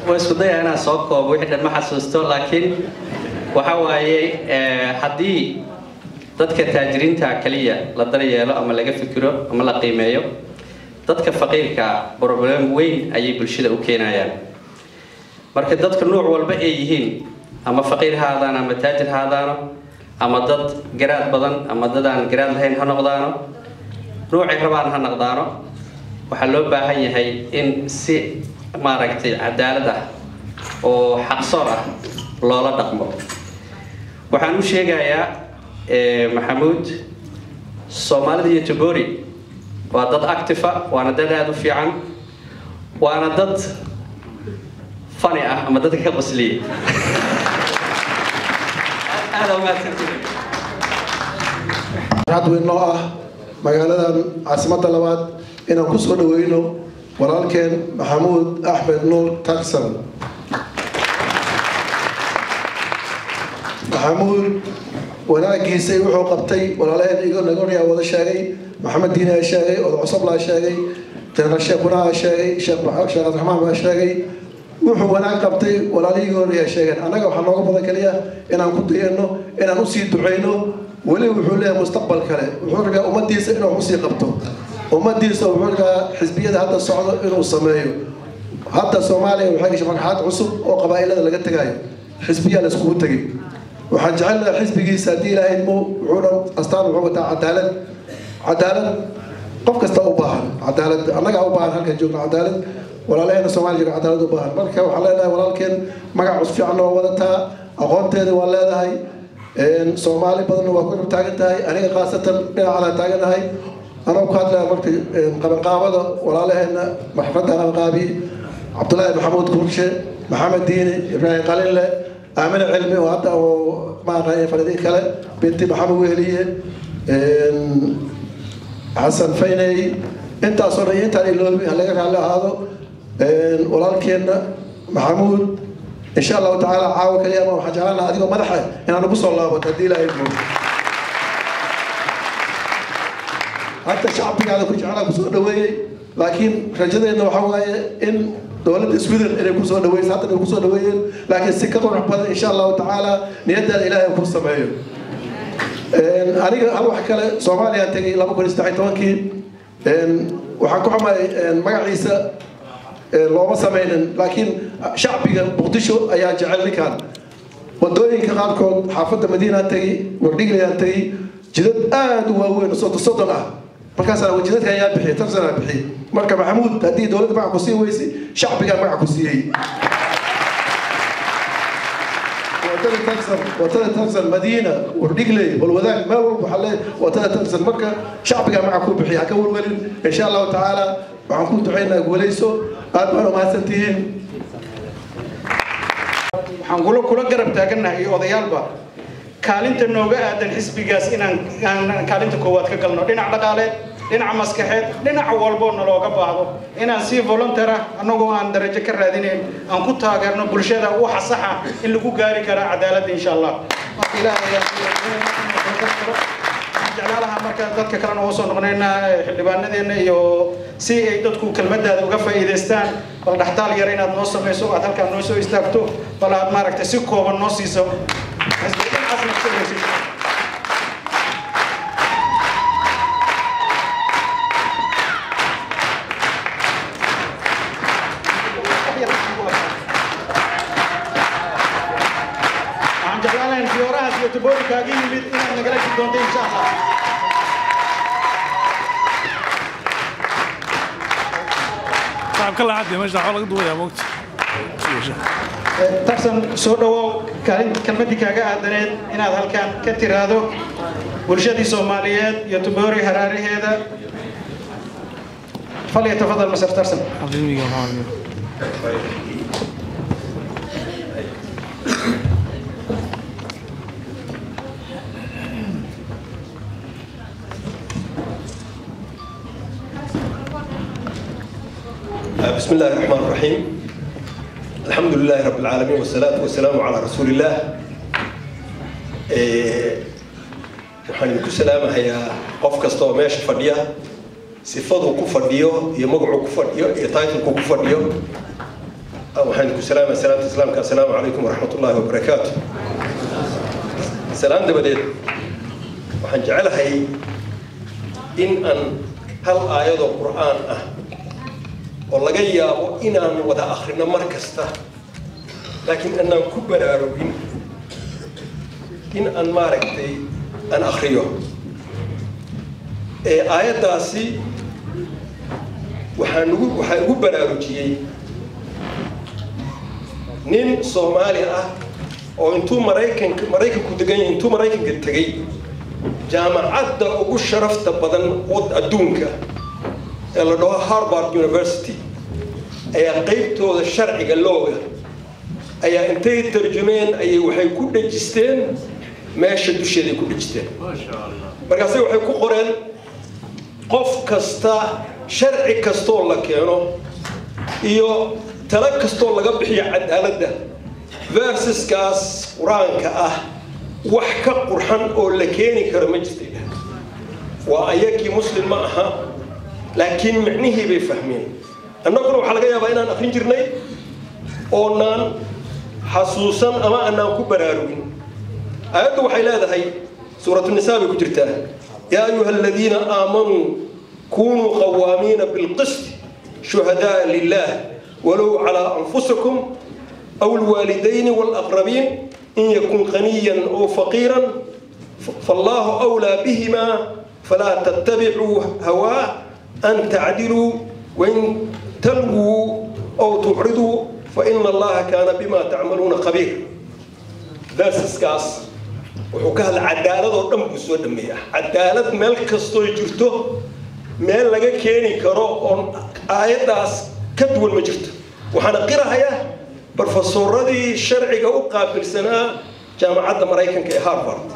واسكو داي انا سoo koobo wixii dhan ma xasuusto laakiin waxa waaye hadii dadka taajiriinta kaliya la daryeelo ama laga fikiro ama la qiimeeyo dadka faqiirka problem weyn ayay bulshada u keenayaan marka dadka nooc walba ay yihiin ama faqiir haadaan ama taajir haadaan ama dad garaad badan ama dad aan garaad lahayn ha noqdaano noocay rabaan ha noqdaano waxa loo baahan yahay in si maaragtay cadaalad ah oo xaqsoor ah loola dhaqmo waxaan u sheegayaa Maxamuud Soomaalida iyo Tabori waa dad active waana dad aad u fiican waana dad funny ah ama dadka ka qosliya aad u mahadsantihiin radweyno ah magaaladan caasimadda labaad inaan ku soo dhaweyno walaalkeen Maxamuud Axmed Nuur Tarsan Maxamuud wanaagiisa wuxuu qabtay walaalaheen iga nagorya wada sheegay Maxamed Diin ayaa sheegay oo cusub la sheegay General Sheekh Quraha sheegay Sheekh Raxmaan baa sheegay wuxuu wanaag qabtay walaalihii hore ayaa sheegay anaga waxa nooga badan kaliya inaan ku dayno inaan u sii duceyno wali wuxuu leeyahay mustaqbal kale wuxuu rabaa ummadiisa inuu u sii qabto ummadiisa wuxuu rabaa xisbiyada hadda socdo inuu sameeyo hadda Soomaaliya waxay gashay marxalad cusub oo qabaa'ilada laga tagayo xisbiya la isku tagay waxaan jecelahay xisbigiisa hadii ilaahay wuxuu astaan wuxuu wataa cadaalad qof kasta u baahan cadaalad anaga u baahan halka joogno cadaalad walaalahayna Soomaaliya cadaalad u baahan marka waxaan leenahay walaalkeen magac cusub fiican oo wadataa aqoonteeda waa leedahay Soomaali badan waa ku taagan tahay aniga qaasatan dhinaca taaganahay أنا وكاد لا وقت قبل قابضة ولا لهنا محمد أنا قابي عبد الله محمود كرشة محمد ديني إبراهيم قليل أمين علمي وهذا وما غير فردين كلا بنتي محمد وهلية حسن فيني أنت أصلي أنت اللي هلا على هذا ولكن محمود إن شاء الله تعالى عاوك اليوم وحجرنا هذه مدحة إن أنا بصل الله وتدي له حتى شعبي هذا كل شعلا كسر دوية لكن رجعنا إنه حواي إن دولة السويدن إنه كسر دوية حتى إنه كسر دوية لكن سكتوا ربنا إن شاء الله تعالى نيدا الإله يكون سمعيه أنا هل وحكي سوماليا تجي لما كنت استعيتونكي وحكوا ما عيسى لو ما سمعنا لكن شعبي مقدشو أيا جعلني كان ودوين كقاركود حافظة مدينة تجي ورديجلي تجي جدد وين صوت الله مركز أنا وجدت يا بحي تفزنا بحي مركب محمود هذه دولة معك وسي ويسي شعبي كان معك وسي وتلا تنزل مدينة ورديجلي والوذاك ما هو محلي وتلا تنزل مركب شعبي كان معك بحي هكول ولد إن شاء الله تعالى وعنكم تعينا قوليسو أدمروا ما سنتين هنقول كل قرب تاجنا هي وضيالبا كالنت النوجا أدن حسب جاس إن كالنت قوات كقلنا دين على قالة دين على مسكحة دين على والبون نلوجا بعضه إن سي فولنترا أنو عن درجة كردينين أن كنت أجرنا برشة وحصحة اللي هو جاري كرا عدالة إن شاء الله إلى جعلها مركز ذاتك كرنا وصلنا قلنا حلبان دين يو سي دتكو كلمة هذا وقفة إيدستان ولا نحتاج يرينا النص ما يسوق هذا كان نص يستكتو ولا ما رك تسكوا بالنص يسوق عن جعلنا انفيورات يتبون كاجين اللي إن نقرأ كدون إن شاء الله كل عادي مش دعوة لك دوية وقت تحسن سودو كلمتي كاجا أدنيت إن هذا كان كتير هذا برشة الصوماليات يتبوري هراري هذا فليتفضل مسار تحسن بسم الله الرحمن الرحيم الحمد لله رب العالمين والصلاة والسلام على رسول الله وحن كسلام هي قف كستو ماشي فديا صفاته كفديو يمقعو كفديو يتايتل كفديو وحن كسلام السلام عليكم ورحمة الله وبركاته سلام دبديت وحن جعلها إن هل آيات القرآن والله جاي وإنا وذا آخرنا مركزته لكن أنا كبر أروين إن أن ماركتي أن أخريه آيات داسي وحنقول برارجي نين صوماليا أو أنتم مرايكن كدجاي أنتم مرايكن كتجاي جامعة دا أقول شرفت بدن قد أدونك اللي هو هارفارد يونيفرسيتي أي قيبته الشرعي اللغة أي أنتي ترجمين أي وحي كل جستين ما يشدوا شيء كل جستين ما شاء الله بركاسي وحي كل قرن قف كستا شرعي كستول لك يعني إيو تلك كستول لك بحي عدالة ده versus كاس قرآن كأه وحكا قرحان أو لكيني كرمجتي وأياكي مسلم معها لكن معنيه بيفهمين أنا أقول حلقة يا بينا أخرين جرني أونان حسوسا أما أنا كبر أروين آيات وحيلة هاي سورة النساء بكجرتها يا أيها الذين آمنوا كونوا قوامين بالقسط شهداء لله ولو على أنفسكم أو الوالدين والأقربين إن يكن غنيا أو فقيرا فالله أولى بهما فلا تتبعوا هواه أن تعدلوا وإن تلووا أو تعرضوا فإن الله كان بما تعملون خبير. درس كاس وحكاه العدالة ودم بسود دمية عدالة ملك استوي جرته مال لقى كيني كرو آيات داس كدول مجرته وحنقرها يا بروفيسور ردي الشرعي قابل سنة جامعة أمريكان كهارفارد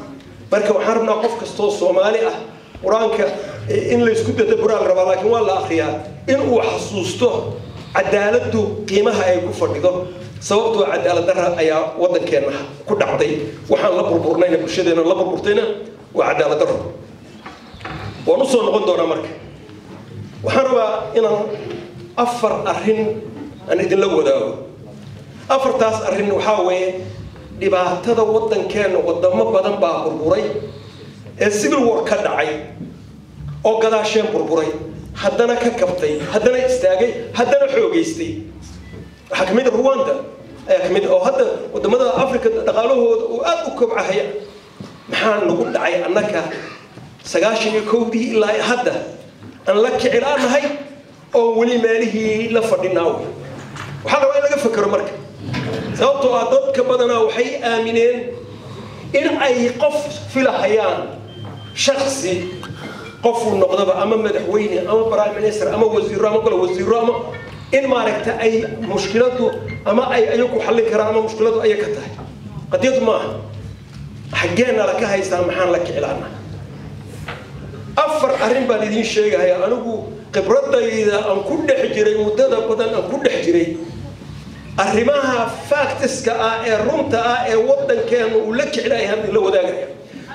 بركة وحاربنا قف كستو صومالي قرانك إن لا يسكت تبرع الربا لكن والله أخيا إن هو حسوسته عدالته قيمها أي كفر كده سواء عدالة درها أي وضن كان كل عضي وحن لبر برنين بشدنا لبر برتنا وعدالة درها waan u soo noqon doonaa marka waxaan rabaa inaan 4 arrin aan idinla wadaago 4taas arrin waxaa weeye dhibaatada waddankeena wadamo badan baa burburay ee civil war ka dhacay oo gadaasheen burburay haddana ka kabtay haddana istaagay haddana xoogaystay waxaa ka mid ah Rwanda ayaa ka mid oo hadda wadamada Afrika dhaqaalahooda uu aad u kobcaya maxaa nagu dhacay annaka 91 ilaa hadda aan la kicilaanahay oo weli meelihii la fadhinaaw waxaa rabaa in laga fakaro marka sababtoo ah dadka badanaa waxay aamineen in ay qof filahayaan shakhsi qof uu noqdaba ama madaxweyne ama prime minister ama wasiiro ama kala wasiiro ama in maaragta ay mushkiladu ama ay ayagu xallin karaan ama mushkiladu ay ka tahay qadiyadu ma xageena la ka haystaa maxaan la kicilaanaa 4 arrin baan idin sheegaya anigu khibradayda aan ku dhex jiray muddada badan aan ku dhex jiray arrimaha factska ah ee runta ah ee waddankeena uu la kicilayahay la wadaagaya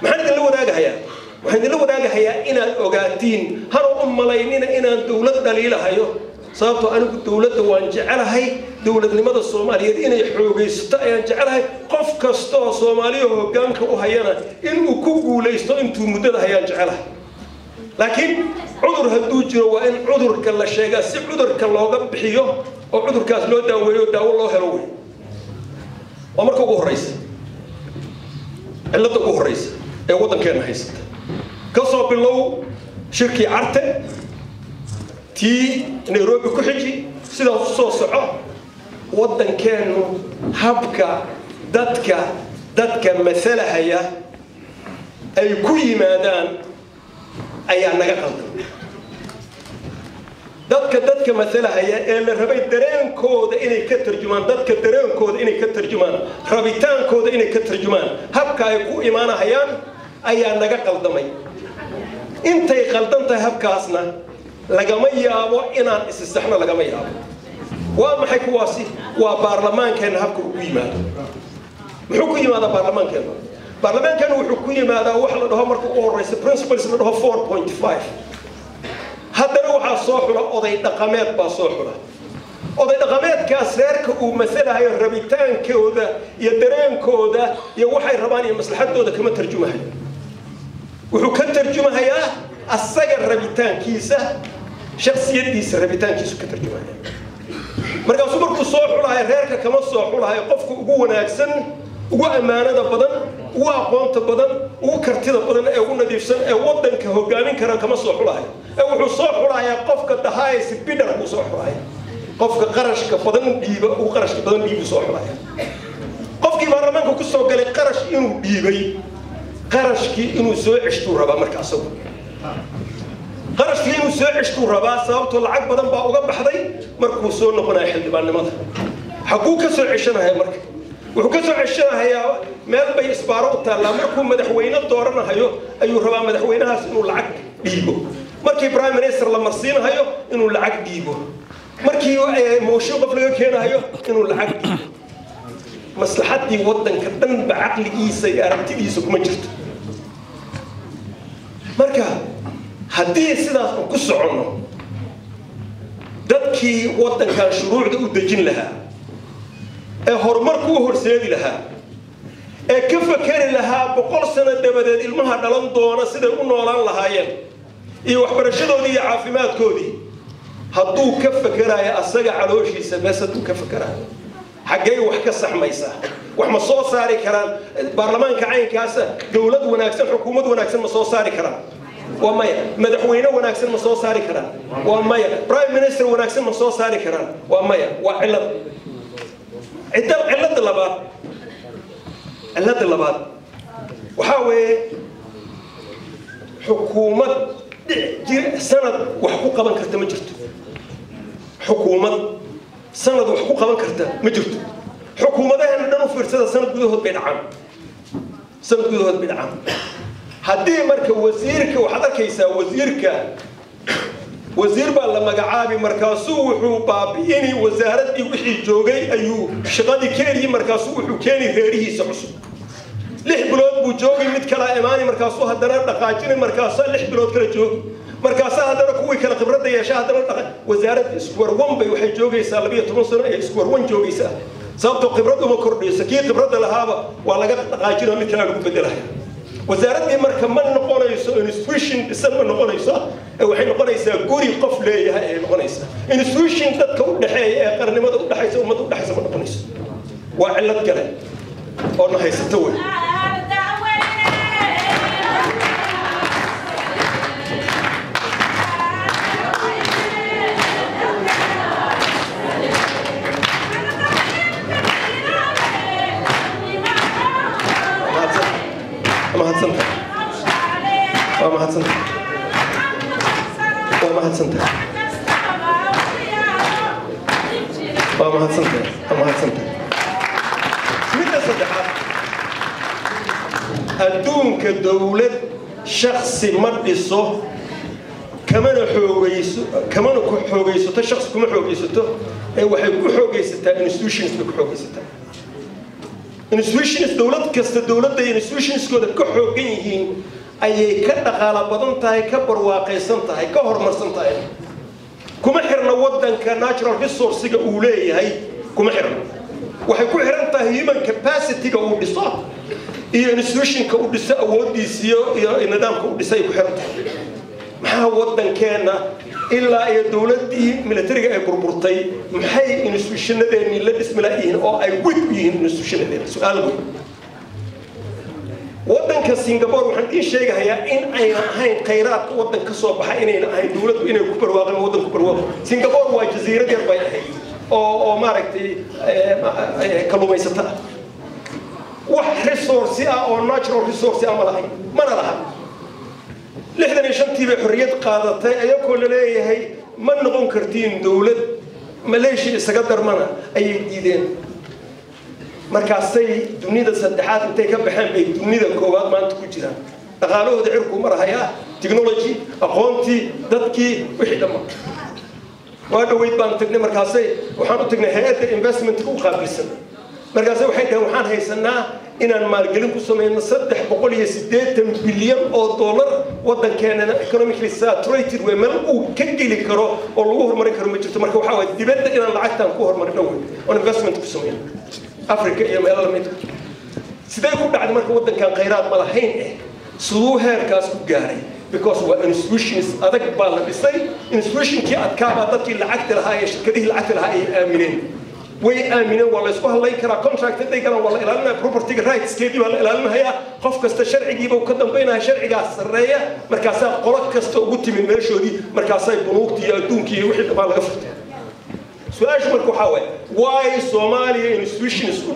maxaan idin la wadaagayaa waxaan idin la wadaagayaa inaad ogaatiin hal u malaynina inaan dawlad dhaliilahayo sababtoo anigu dawladda waan jecelahay dawladnimada Soomaaliyeed inay xoogaysto ayaan jecelahay qof kasta oo Soomaaliya hoggaanka u hayana inuu ku guuleysto intuu muddada hayaan jecelahay laakiin cudur hadduu jiro waa in cudurka la sheegaa si cudurka looga bixiyo oo cudurkaas loo daaweeyo daawo loo helo way oo marka ugu horeysa cilada ugu horeysa ee waddankeena haysata ka soo bilow shirkii Carte tii Nairobi ku xiji sidaas soo soco waddankeenu habka dadka masalahaya ay ku yimaadaan ayaa naga qaldan dadka masalahaya ee la rabay dareenkooda inay ka tarjumaan dadka dareenkooda inay ka tarjumaan rabitaankooda inay ka tarjumaan habka ay ku imaanayaan ayaa naga qaldamay intay qaldan tahay habkaasna lagama yaabo inaan issaxno lagama yaabo waa maxay kuwaasi waa baarlamaankeena habka uu yimaado muxuu ku yimaada baarlamaankeena wuxuu ku yimaadaa wax la dhaho marka uu horeysa principles la dhaho 4.5 haddana waxaa soo xula oday dhaqameed baa soo xula oday dhaqameedkaas reerka uu masalahayo rabitaankooda iyo dareenkooda iyo waxay rabaan iyo maslaxadooda kama tarjumahayo wuxuu ka tarjumahayaa asaga rabitaankiisa shakhsiyadiisa rabitaankiisu ka tarjumaya markaasuu markuu soo xulahayo reerka kama soo xulahayo qofka ugu wanaagsan ugu ammaanada badan ugu aqoonta badan ugu kartida badan ee ugu nadiifsan ee waddanka hogaamin kara kama soo xulahayo ee wuxuu soo xulahayaa qofka dahaayis bidar uu soo xulahayo qofka qarashka badan dhiiba uu qarashka badan dhiibu soo xulaya qofkii baarlamaanka ku soo galay qarash inuu dhiibay qarashkii inuu soo ceshtuu rabaa markaas qarashkii inuu soo ceshtuu rabaa sababtoo lacag badan baa uga baxday markuu soo noqonayo xildhibaannimada xaguu ka soo ceshanayaa marka wuxuu ka soo ceshanayaa meel bay isbaaro u taallaa markuu madaxweyne dooranayo ayuu rabaa madaxweynahaas inuu lacag dhiibo markii prime minister la marsiinayo inuu lacag dhiibo markii mooshin qof laga keenayo inuu lacag dhiibo maslaxadii waddanka dhan ba caqligiisa iyo aragtidiisa kuma jirto marka haddii sidaas aan ku soconno dadkii waddankan shuruucda u dejin lahaa ee horumarku u horseedi lahaa ee ka fakari lahaa 100 sano dabadeed ilmaha dhalan doona siday u noolaan lahaayeen iyo waxbarashadoodii iyo caafimaadkoodii hadduu ka fakarayo asaga calooshiisa bes hadduu ka fakarayo xaggee wax ka saxmaysaa wax ma soo saari karaan baarlamaanka caynkaasa dowlad wanaagsan xukuumad wanaagsan ma soo saari karaan waa maya madaxweyne wanaagsan ma soo saari karaan waa maya prime minister wanaagsan ma soo saari karaan waa maya waa cilad labaad waxaa weeye xukuumad sanad wax ku qaban karta ma jirto xukuumad sanad wax ku qaban karta ma jirto xukuumadaheena dhan u fiirsada sanad gudahood bay dhacaan haddii marka wasiirka waxaad arkaysaa wasiir baa la magacaabi markaasuu wuxuu baabi'ini wasaaraddii wixii joogay ayuu shaqadii keeniyey markaasuu wuxuu keeni reerihiisa cusub 6 bilood buu joogay mid kala imaani markaasuu haddana dhaqaajinay markaasaa 6 bilood kala joogi markaasaa haddana kuwii kala khibradda yeesha haddana wasaaradda iskuwar wan bay waxay joogaysaa 12 sano ee iskuwar wan joogaysaa sababtoo khibrad uma kordhayso kii khibradda lahaaba waa laga dhaqaajinoo mid kale lagu bedelaya wasaaraddii marka ma noqonayso institution dhisan ma noqonayso waxay noqonaysaa guri qof leeyahay ay noqonaysaa institution dadka u dhaxeeya ee qarnimada u dhaxaysa ummadda u dhaxaysa ma noqonayso waa cillad kale oo na haysato wey adduunka dawlad shakhsi ma dhiso kamana ku xoogaysato shakhsi kuma xoogaysato ee waxay ku xoogaysataa institutions bay ku xoogaysataa institutions dawlad kasta dawladda institutionskooda ka xoogan yihiin ayay ka dhaqaala badan tahay ka barwaaqaysan tahay ka horumarsan tahay kuma xirna waddanka natural resource-ga uu leeyahay kuma xirna waxay ku xiran tahay human capacity-ga uu dhiso iyo institutionka uu dhiso awooddiisiyo iyo nidaamka uu dhisay ku xiran tahay maxaa waddankeena ilaa iyo dawladdii militariga ay burburtay maxay institutionadeennii la dhismila yihiin oo ay wid u yihiin institutionadeena su-aal weyn waddanka Singapore waxaan ii sheegayaa in ayna ahayn khayraadka waddanka soo baxay inayna ahayn dawladdu inay ku barwaaqeen waddanku barwaaqo Singapore waa jasiirad yar bay ahayd oo maaragtay kalluumaysata wax resource ah oo natural resource ah ma lahayn mana laha 65 bay xorriyad qaadatay ayagoo la leeyahay ma noqon kartiin dawlad Malaysia isaga darmana ayay diideen markaasay dunida saddexaad intay ka baxeen bay dunida koowaad maanta ku jiraan dhaqaalahooda cirku marahaya technology aqoontii dadkii wixii dhammaan waa dhaweyd baan tagnay markaasay waxaan u tagnay hay'adda investment ku qaabilsan markaasay waxay dhahay waxaan haysanaa inaan maalgelin ku sameeyno 380 bilyan oo dollar waddankeena economically saturated way meel uu ka geli karo oo lagu horumarin karo ma jirto marka waxa way dibadda inaan lacagtan ku horumarino oo investment ku sameeyno Africa iyo meel la mid sidee ku dhacday marka waddankan khayraad ma lahayn sidoo heerkaas ku gaaray because waa institutions adag baa la dhisay institutionkii adkaaba dadkii lacagta lahaa ee shirkadihii lacagta lahaa ay aamineen way aamineen waa la isku hadlayn karaa contract haday galaan waa la ilaalinayaa property rights keedii waa la ilaalinayaa qof kasta sharcigiiba uu ka dambeynaya sharcigaas sareeya markaasaa qolo kasta ugu timid meeshoodii markaasay bunuugtii iyo adduunkii iyo wixii dhammaan laga furtay su-aashu marka waxaa waaye why Soomaaliya institutions u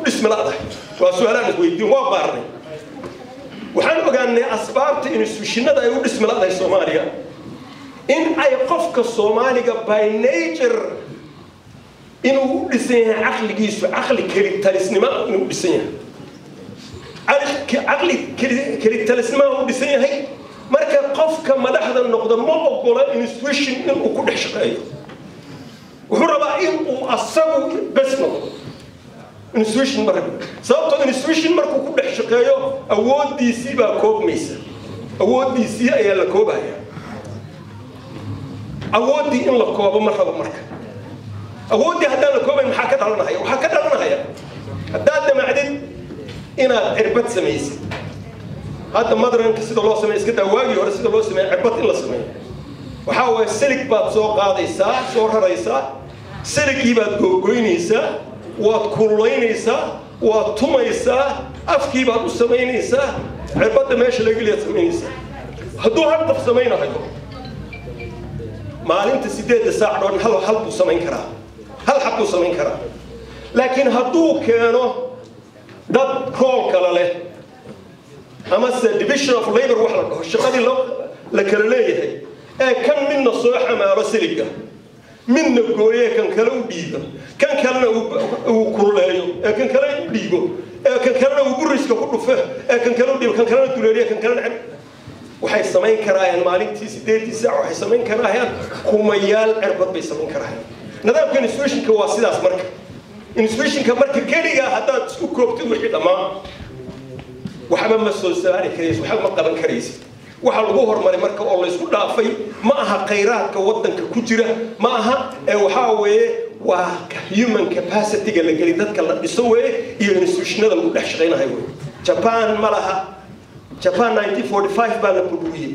dhismi la'dahay waa su-aalaan isweydiin waa baarnay waxaan ogaanay asbaabta institutionada ay u dhismi la'dahay Soomaaliya in ay qofka Soomaaliga by nature inuu u dhisan yahay caqligiisu caqli kelitalisnimo inuu u dhisan yahay caqli kelitalisnimo u dhisan yahay marka qofka madaxda noqdo ma ogola institution inuu ku dhex shaqeeyo wuxuu rabaa in uu asagu bes noqdo institution marka sababtoo institution markuu ku dhex shaqeeyo awooddiisii baa koobmaysa awooddiisii ayaa la koobaya awooddii in la koobo ma rabo marka awooddii haddaan la koobayn maxaa ka dhalanaya waxaa ka dhalanaya haddaad damacdid inaad cirbad samaysid hadda madranka sida loo sameeyo iska daa waagii hore sida loo sameeyo cirbad in la sameeyo waxaa waaye silig baad soo qaadaysaa soo raraysaa siligii baad googoynaysaa waad kululaynaysaa waad tumaysaa afkii baad u samaynaysaa cirbadda meesha laga geliyaad samaynaysaa hadduu hal qof samaynahayo maalinta 8 saac dhoon hal buu samayn karaa hal xab buu samayn karaa laakiin hadduu keeno dad rool kale leh ama division of labor wax la dhaho shaqadii la kala leeyahay ee kan midna soo xamaalo siliga midna gooye kan kale u dhiibo kan kalena uu kululeeyo ee kan kale u dhiibo ee kan kalena uu buriska ku dhufo ee kan kale u dhiibo kan kalena duleeliyo kan kalena waxay samayn karaan maalintii 8 saac waxay samayn karaan kumayaal cirbad bay samayn karaan nidaamka institutionka waa sidaas marka institutionka marka kaliya haddaad isku koobtid wixii dhammaan waxba ma soo saari karaysid waxba ma qaban karaysid waxa lagu hormaray marka oo la isku dhaafay ma aha khayraadka wadanka ku jira ma aha waxa weeye waa human capacity-ga la geli dadka la dhiso weeye iyo institutionada lagu dhex shaqeynayo weeye Japan ma laha Japan 1945 baa la burburiyay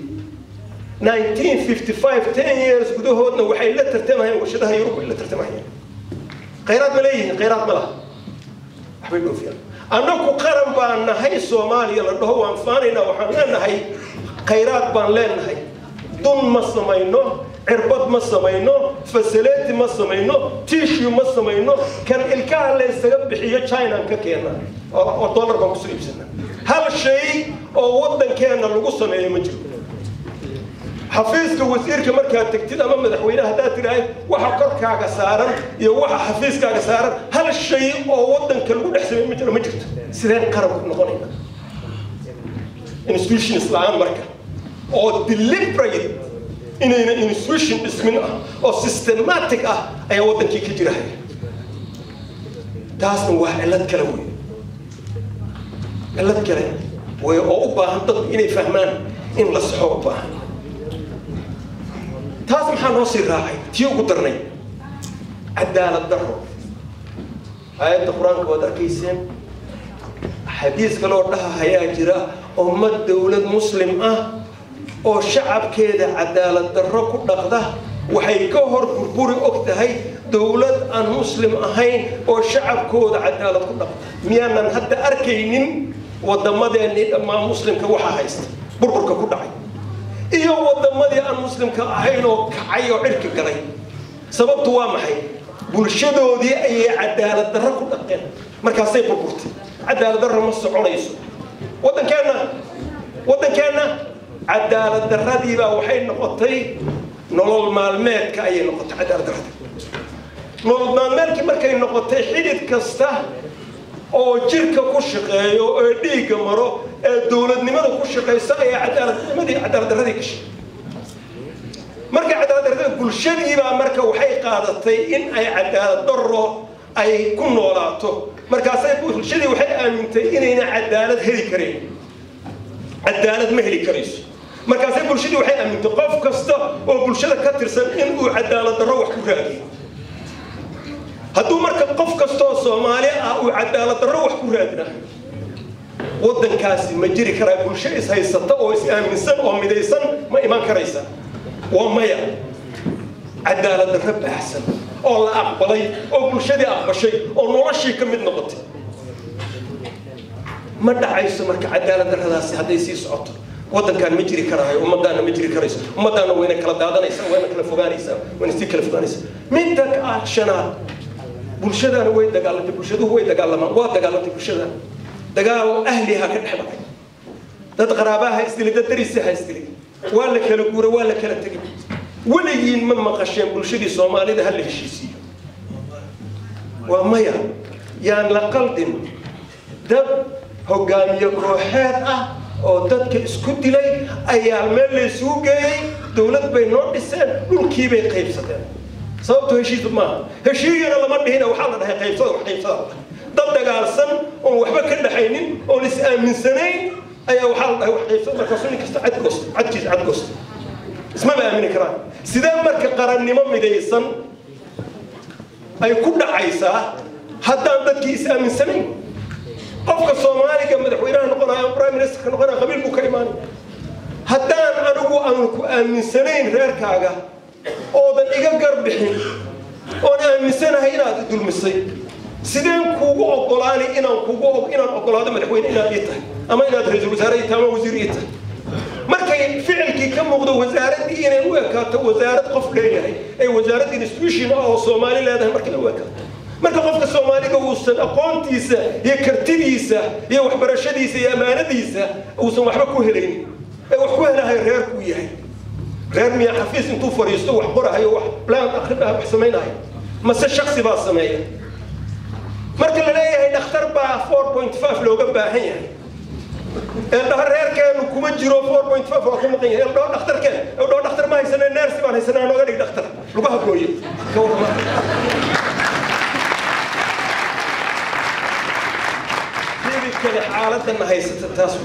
1955 10 years gudahoodna waxay la tartamayeen warshadaha Yurub la tartamayeen khayraad ma leeyihiin khayraad ma laha waxbay dhoofiyaan annagu qaran baan nahay Soomaaliya la dhaho waan faanayna waxaan leenahay khayraad baan leenahay dun ma samayno cirbad ma samayno facility ma samayno tissue ma samayno kan ilkaha la isaga bixiyo China ka keena oo dollar baan ku soo iibsanaa hal shay oo wadankeena lagu sameeyo ma jiro xafiiska wasiirka markaa tagtid ama madaxweynaha hadaa tiraay waxa korkaaga saaran iyo waxa xafiiskaaga saaran hal shay oo wadanka lagu dhex sameeyo ma jirto sideen qaran ku noqonayna institution islaan marka oo deliberate inayna institution dhismin ah oo systematic ah ayaa wadankii ka jira taasna waa cilad kale weey cilad kale way oo u baahan dad inay fahmaan in la saxo u baahan taas maxaa noo sii raacay tii ugu darnay cadaalad darro aayadda qur-aanka waad arkayseen xadiis kaloo dhahayaa jira ummad dowlad muslim ah oo shacabkeeda cadaalad darro ku dhaqda waxay ka hor burburi og tahay dowlad aan muslim ahayn oo shacabkooda cadaalad ku dhaqda miyaanan hadda arkaynin wadamadeennii dhammaan muslimka waxa haysta burburka ku dhacay iyo wadamadii aan muslimka ahayn oo kacay oo cirka galay sababtu waa maxay bulshadoodii ayay cadaalad darro ku dhaqeen markaasay burburtay cadaalad darro ma soconayso wadankeena cadaalad darradii baa waxay noqotay nolol maalmeedka ayay noqotay cadaalad darradii nolol maalmeedkii markay noqotay xidid kasta oo jirka ku shaqeeyo oo dhiigga maro ee dowladnimada ku shaqeysa ayaa cadaalad darradii gashay marka cadaalad darrada bulshadii baa marka waxay qaadatay in ay cadaalad darro ay ku noolaato markaasay bulshadii waxay aamintay inayna cadaalad heli karin cadaalad ma heli karayso markaasay bulshadii waxay aamintay qof kasta oo bulshada ka tirsan in uu cadaalad darro wax ku raadiyo hadduu marka qof kasta oo Soomaali ah uu cadaalad darro wax ku raadina wadankaasi ma jiri karaa bulsho is haysata oo is aaminsan oo midaysan ma iman karaysa waa maya cadaalad darro baahsan oo la aqbalay oo bulshadii aqbashay oo noloshii ka mid noqotay ma dhacayso marka cadaalad darradaasi hadday sii socoto wadankan ma jiri karaayo ummadaana ma jiri karayso ummadaana wayna kala daadanaysaa wayna kala fogaanaysaa wayna sii kala fogaanaysaa midda shanaad bulshadaana way dagaalantay bulshaduhu way dagaalamaan waa dagaalantay bulshada dagaal ahliha ka dhex dhacay dad qaraabaha isdilay dad darisaha isdilay waa la kala guuray waa la kala tegay weligiin ma maqasheen bulshadii Soomaalida hal heshiisiyo waa maya yaan la qaldin dad hogaamiye kooxeed ah oo dadka isku dilay ayaa meel la isugu geeyay dawlad bay noo dhiseen dhulkii bay qaybsadeen sababtu heshiis ma heshiiyana lama dhihina waxa la dhahay qaybsada dad dagaalsan oo waxba ka dhaxaynin oo is aaminsanayn ayaa waxa la dhahay wax qaybsada markaas nin kasta cad gost isma aamini karaan sidee marka qarannimo midaysan ay ku dhacaysaa haddaan dadkii is aaminsanayn qofka Soomaaliga madaxweynaha noqonayo prime minister noqonayo qabiil ku ka imaanay haddaan anigu aan ku aaminsanayn reerkaaga oodan iga garbixin oo aaminsanahay inaad dulmisay sideen kuugu ogolaani inaan ogolaado madaxweyne inaad ii tahay ama inaad ra'iisul wasaare ii tahay ama wasiir ii tahay markay ficilkii ka muuqdo wasaaradii inay u ekaato wasaarad qof leeyahay ay wasaarad institution oo Soomaali leedahay markay u ekaato marka qofka Soomaaliga uusan aqoontiisa iyo kartidiisa iyo waxbarashadiisa iyo amaanadiisa uusan waxba ku helaynin ay wax ku helahay reerku yahay reer miya xafiis intuu fariisto wax qorayo wax plan akhribaha wax sameeynayo mase shakhsi baa sameeya marka la leeyahay dhakhtar baa 4.5 looga baahan yahay ee reerkeenu kuma jiro 4.5 oo kuma qeyn ee dhakhtarkeen ee dhakhtar ma haysan nurse baan haysanaa nooga dhig dhakhtar lagu habooyo ka warma kale xaalad haddana haysata taas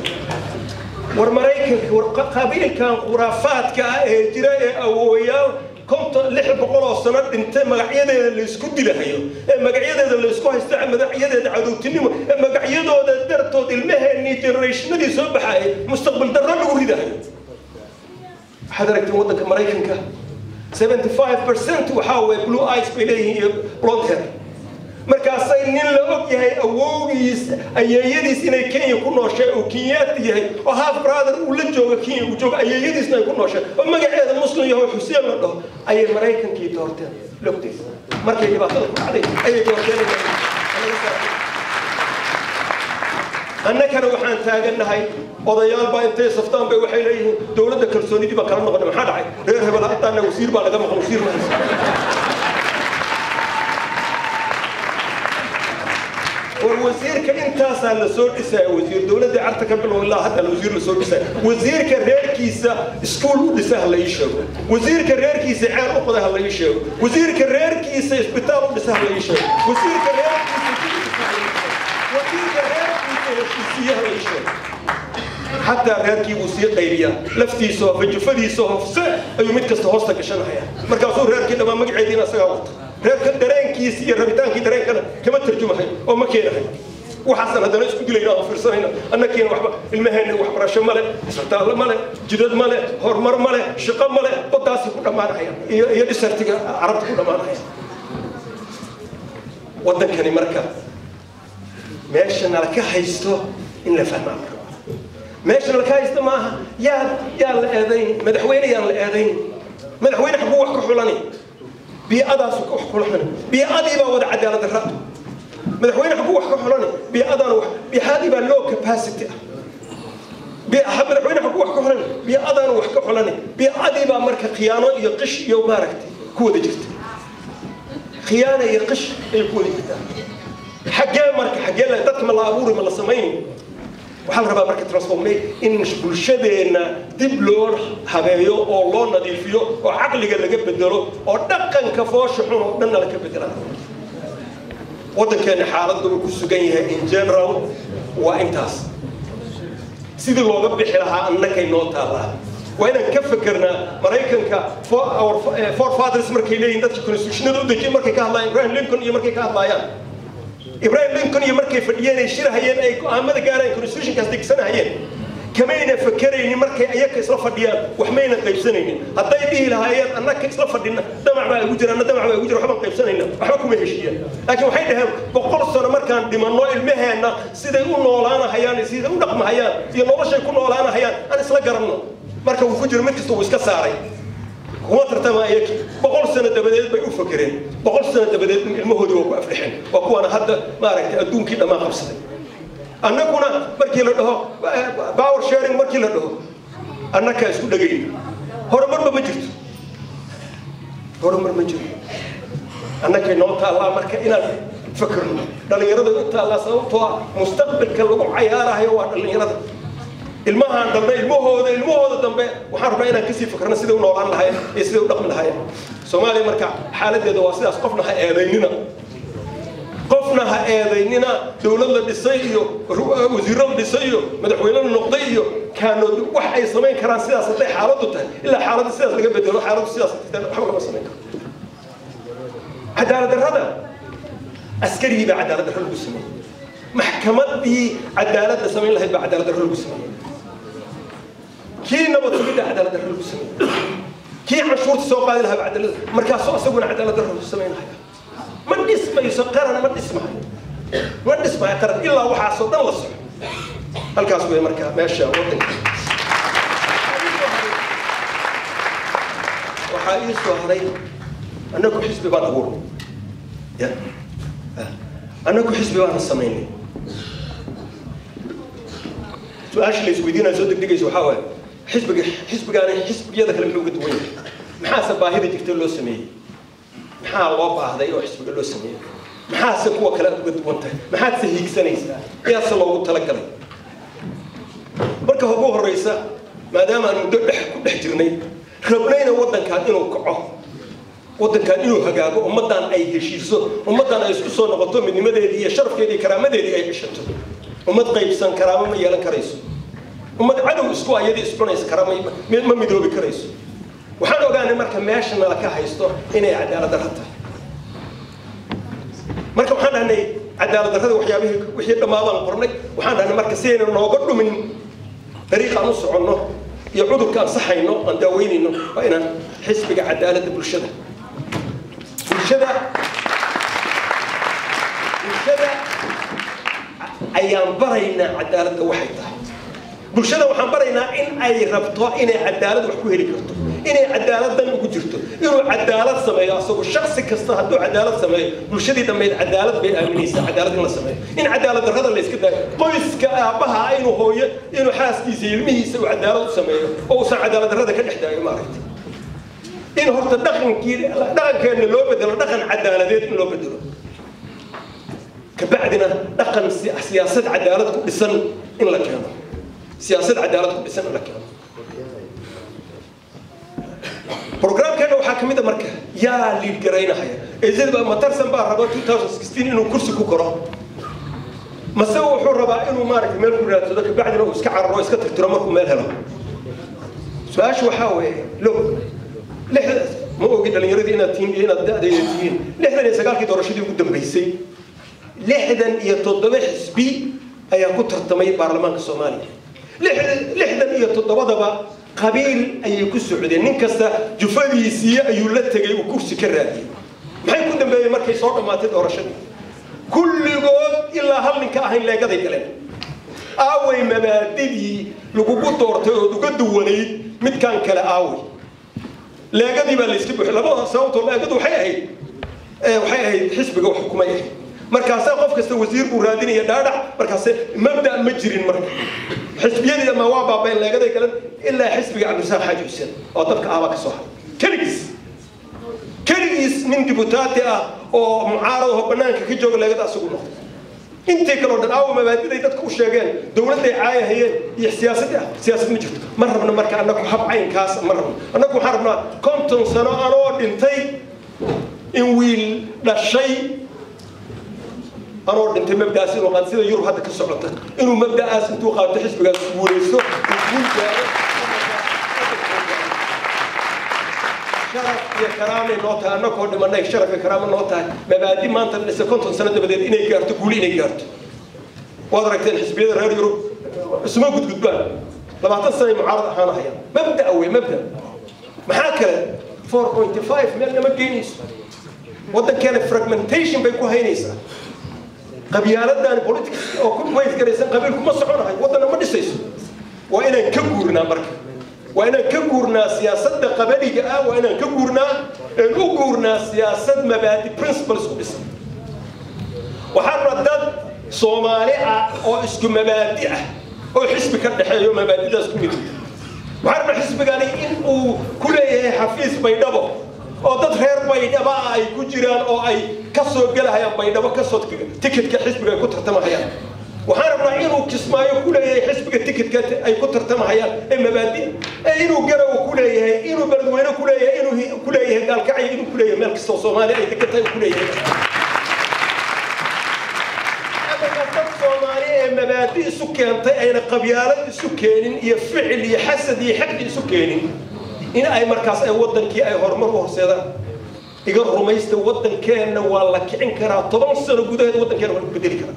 war maraykanka war qabiilkan khuraafaadka ah ee jira ee awooyaal konton 600 sano dhintay magacyadeeda la isku dilahayo ee magacyadeeda la isku haysto magacyadeeda cadowtinimo ee magacyadooda dartood ilmaheennii generationadii soo baxay mustaqbal darro lagu ridahayo حضرتك ودك مريكنك 75% وحاول blue eyes بيليه blonde hair مركزي نين لوك يهي أوجيس أياديس إن كين يكون ناشئ وكيات يهي وهاف برادر ولجوا كين وجوا أياديس إن يكون ناشئ وما قاعد المسلم يهو حسين الله أي مريكن كي تورتين لوكتيس مركز يبغى عليه أي تورتين أنا كانوا وحنا تاجنا هاي وضيال باينتي صفتان بوحيليه دولة كرسوني دي بكرنا قدام حد عاي غير هبلا حتى أنا وزير بالله جمع وزير ما والوزير كأنت سال السود إسا وزير دولة دي عرتك بالله الله هذا الوزير السود إسا وزير كرير كيسا سكول إسا هلا يشوا وزير كرير كيسا عار أقضى هلا يشوا وزير كرير كيسا إسبيتال إسا هلا يشوا وزير كرير كيسا حتى ريركي وسيء قيريا لفتي سوف جفدي سوف س أيوم يتكسر هوستك عشان هيا مركزور ريركي لما مقعدين أسقط ريرك درين كيسي ربيتان كي درين كما ترجمة هي أو مكينة هي وحسن هذا ناس كل يوم في رسالنا أنا كين وحبة المهنة وحبة رش ماله سرطان ماله جدد ماله هرمر ماله شقة ماله قداسي كل ما رأيه يدي سرتك عربت كل ما رأيه ودك هني مركز ماشي أنا لك هيستو إن لفهم ماشي لك هيستو معها يا الأذين مدحويني يا الأذين مدحويني حبوا وحكوا حولاني بيأذى سك وحكوا حولاني بيأذى بود عدالة الرأي مدحويني حبوا وحكوا حولاني بيأذى بهذه باللو كباسيتي مدحويني حبوا وحكوا حولاني بيأذى وحكوا حولاني بيأذى بمرك خيانة يقش يوم ماركتي كود جرت خيانة يقش يكون جرت حاجة مرك حاجة لا تكمل الله أبوري من السماين وحال ربا مرك ترانسفورمي إن كل شيء إن دبلور حبايو أو لون نضيفيو أو عقل جل جب بدلو أو دقن كفاش حنو دنا لك بدلا وده كان حالة دول كسجينها إن جنرال وإنتاس سيد الله جب بحلها أنك ينوت الله وين نكفكرنا مريكن فور فادرز مركيلين ده تكون سوشنا ضد كي مركي كهلا إبراهيم لينكولن يمركي كهلا يان إبراهيم لينكولن يمركي فديان يشير هيان أي أحمد جارين كونستيوشن كاستيك سنة هيان كمان فكرين يمركي أيك إسراف فديان وحمينا قيب سنين حتى يبيه لهايان أنك إسراف فديان دمع بقى وجر أنا دمع بقى وجر وحمن قيب سنين وحكم هالشيء لكن وحيدهم بقول السنة مركان دمنوا المهنة سيدا يقولوا ولا أنا هيان سيدا ونقم هيان ينورش يكونوا ولا أنا هيان أنا سلا قرنا مركب وفجر متكستو وسكساري هو ترتمى أيك بقول سنة دبدت بيفكرين بقول سنة دبدت المهود وأفرحين وأكو أنا هذا ما رأيت أدون كده ما قبصت أنا كنا مركي له باور شيرين مركي له أنا كأسود دقيق هرمر بمجد هرمر مجد أنا كنوت الله مركي إنا فكرنا دلني يرد الله سوى مستقبل كله عيارة هي دلني يرد المهان دمبه المهود دمبه وحرب بينا كسي فكرنا سيدو نولان لهاي سيدو دقم لهاي سومالي مركا حالة دواسي قفنا هايديننا دولة الدسيو وزير الدسيو مدحوينا النقطيو كانوا وحي سمين كران سياسة حالته إلا حالة السياسة اللي قبل حالة السياسة حول ما سمين عدالة الردى عسكري بعدالة الرجل السمين محكمة دي عدالة سمين لها بعدالة الرجل السمين كي نبض سمين عدالة الرجل السمين كي عشور السوق هذه لها بعدالة مركز سوق سوون عدالة الرجل السمين هاي ما نسمع يسقرنا ما نسمع يقرن إلا وحى صدق الله صح الكاسب مركز ماشي وطن وحايس وهري أنكم حزب بان أقول يا أنكم حزب بان السميني سؤال ليش ودينا زودك دقيقة وحاول حزب يدك اللي موجود وين محاسب باهي تكتب له سمي محا الله هذا يروح حزب له سمي محاسب هو كلام قد وانت محاسب هيك سنة يا صلى الله تلقى بركة هو الرئيس ما دام أنه دح جرني ربنا ودن كان إنه كعه ودن كان إنه هجاجو ومدان أي شيء ومدان أي سكسون نقطة من مدة دي شرف كذي كرامة دي أي شيء ummad qaybsan karaama ma yeelan karayso ummad cadow isku ayadii iscunaysa karaama ma midoobi karayso waxaan ogaanay marka meesha nala ka haysto inay cadaalad darro tahay marka waxaan dhahnay cadaalad darrada waxyaabihii wixii dhammaadaan qornay waxaan dhahnay marka si aynu nooga dhumin dariiqaan u soconno iyo cudurkaan saxayno aan daaweynayno waa inaan xisbiga cadaaladda bulshada ayaan baraynaa cadaaladda waxay tahay bulshada waxaan baraynaa in ay rabto inay cadaalad wax ku heli karto inay cadaaladdan ugu jirto inuu cadaalad sameeyo asagu shaksi kasta hadduu cadaalad sameeyo bulshadii dhammayd cadaalad bay aaminaysaa cadaalad in la sameeyo in cadaalad darrada la iska daayo qoyska aabbaha inuu hooyo inuu xaaskiisa ilmihiisa uu cadaalad u sameeyo oo uusan cadaalad darrada ka dhex daayo maaragtay in horta dhaqankeena loo bedelo dhaqan cadaaladeed in loo bedelo kabacdina dhaqan siyaasad cadaalad ku dhisan in la keeno siyaasad cadaalad ku dhisan in la keeno programkeena waxaa kamid ah marka yaa liid garaynahaya eedaba matarsan baa raba 2016 inuu kursi ku koro mase wuxuu rabaa inuu maaragtay meel ku raadsado kabacdina uu iska cararo iska tirtiro markuu meel helo su-aashu waxaa weeye log ma ogi dhalinyaradii inaad da'deeda tihiin 69kii doorashadii ugu dambeysay 67 xisbi ayaa ku tartamay baarlamaanka Soomaaliya 67daba qabiil ayay ku socdeen nin kasta jufadiisii ayuu la tagay uu kursi ka raadiyay maxay ku dambeeyay markay soo dhamaatay doorashadii kulligood ilaa hal nin ka ahayn leegaday galeen aaway mabaadidii lagu doortay oo uga duwanayd midkan kale aaway leegadii baa la iska buuxay laba sababtoo leegadu waxay ahayd xisbiga wax xukumay ahayd markaas qof kasta wasiir buu raadinaya dhaadhac markaas mabda ma jirin marka xisbiyadii ama waa baabeen leegaday galan ilaa xisbiga Cabdirasaaq Xaaji Xuseen oo dadka aaba ka soo haray kaligiis nin dibutaati ah oo mucaarad oo banaanka ka jooga leegada asagu noqday intii kale oo dhan aawo mabaadiday dadku u sheegeen dawladda ay caayahayeen iyo siyaasad ma jirto ma rabna marka annagu hab caynkaas ma rabno annagu waxaan rabnaa 50 sano anoo dhintay in wiil dhashay anoo dhintay mabdaas inuu qaad sida Yurub hadda ka socota inuu mabdaas intuu qaato xisbigaas guuleysto شرف يا كرامة نوتها أنا كود من نيك شرف يا كرامة نوتها مبادئ ما أنت لسه كنت سنة بدأت إني كارت تقولي إني كارت وأدركتين حسبي هذا يوروب اسمه قد بان لما تصنع معارضة حنا هيا مبدأ أوي مبدأ محاكرة 4.5 مليون ما جينيس وده كان fragmentation بيكون هينيسا قبيلات دان بوليتكس أو كل كويس كريسان قبيلكم ما صعونا هاي وده ما نسيس وإنا كبرنا بركة وإنا كبرنا سياسة قبلية وإنا كبرنا سياسة مبادئ principles كبسة وحرر ضد صومالية أو اسكو مبادئ أو حسب كردحية مبادئ ده اسكو مدود وحرر حسب قالي إنه كل حفيز بيدبو أو ضد غير بيدبا أي كجيران أو أي كسر قالها يا بيدبا كسر تيكت كحسب كتر تماهيا وحاربنا إنه كسمايو كله حسب التيكت كات أي كتر تماهيا إما بادي إنه جروا كله إنه بلدوينه كله إنه كله قال كعي إنه كله ملك الصومالي أي تيكت كله الصومالي مبادئ سكان أين قبيلة سكان يفعل يحسد يحد سكان إن أي مركز أي وطن كي أي هرمر وهرسيدا يقول رميست وطن كان والله كعين كرا طبعا سنة جودة وطن كان ولا بديل كرا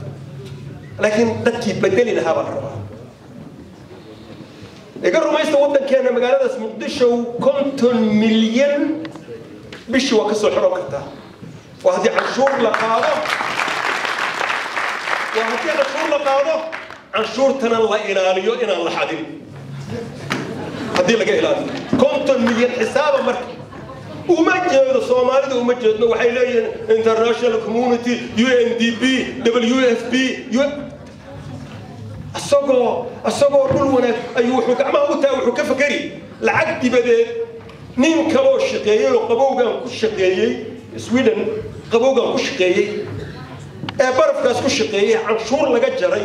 لكن dadkii bedeli lahaa baa rabaa iga rumaysta wadankeena magaalada Muqdisho 50 milyan bishi waa ka soo xiro kartaa waa hadii canshuur la qaado canshuurtana la ilaaliyo inaan la xadin hadii laga ilaaliyo 50 milyan xisaaba markii وما جاء الصومالي وما جاء waxay leeyihiin international community UNDP WFP asagoo dhul wanaag ayuu wuxuu gacmaha u taa wuxuu ka fakari lacag dibadeed nin kale oo shaqeeyay oo qabowgan ku shaqeeyay Sweden qabowgan ku shaqeeyay ee barafkaas ku shaqeeyay canshuur laga jaray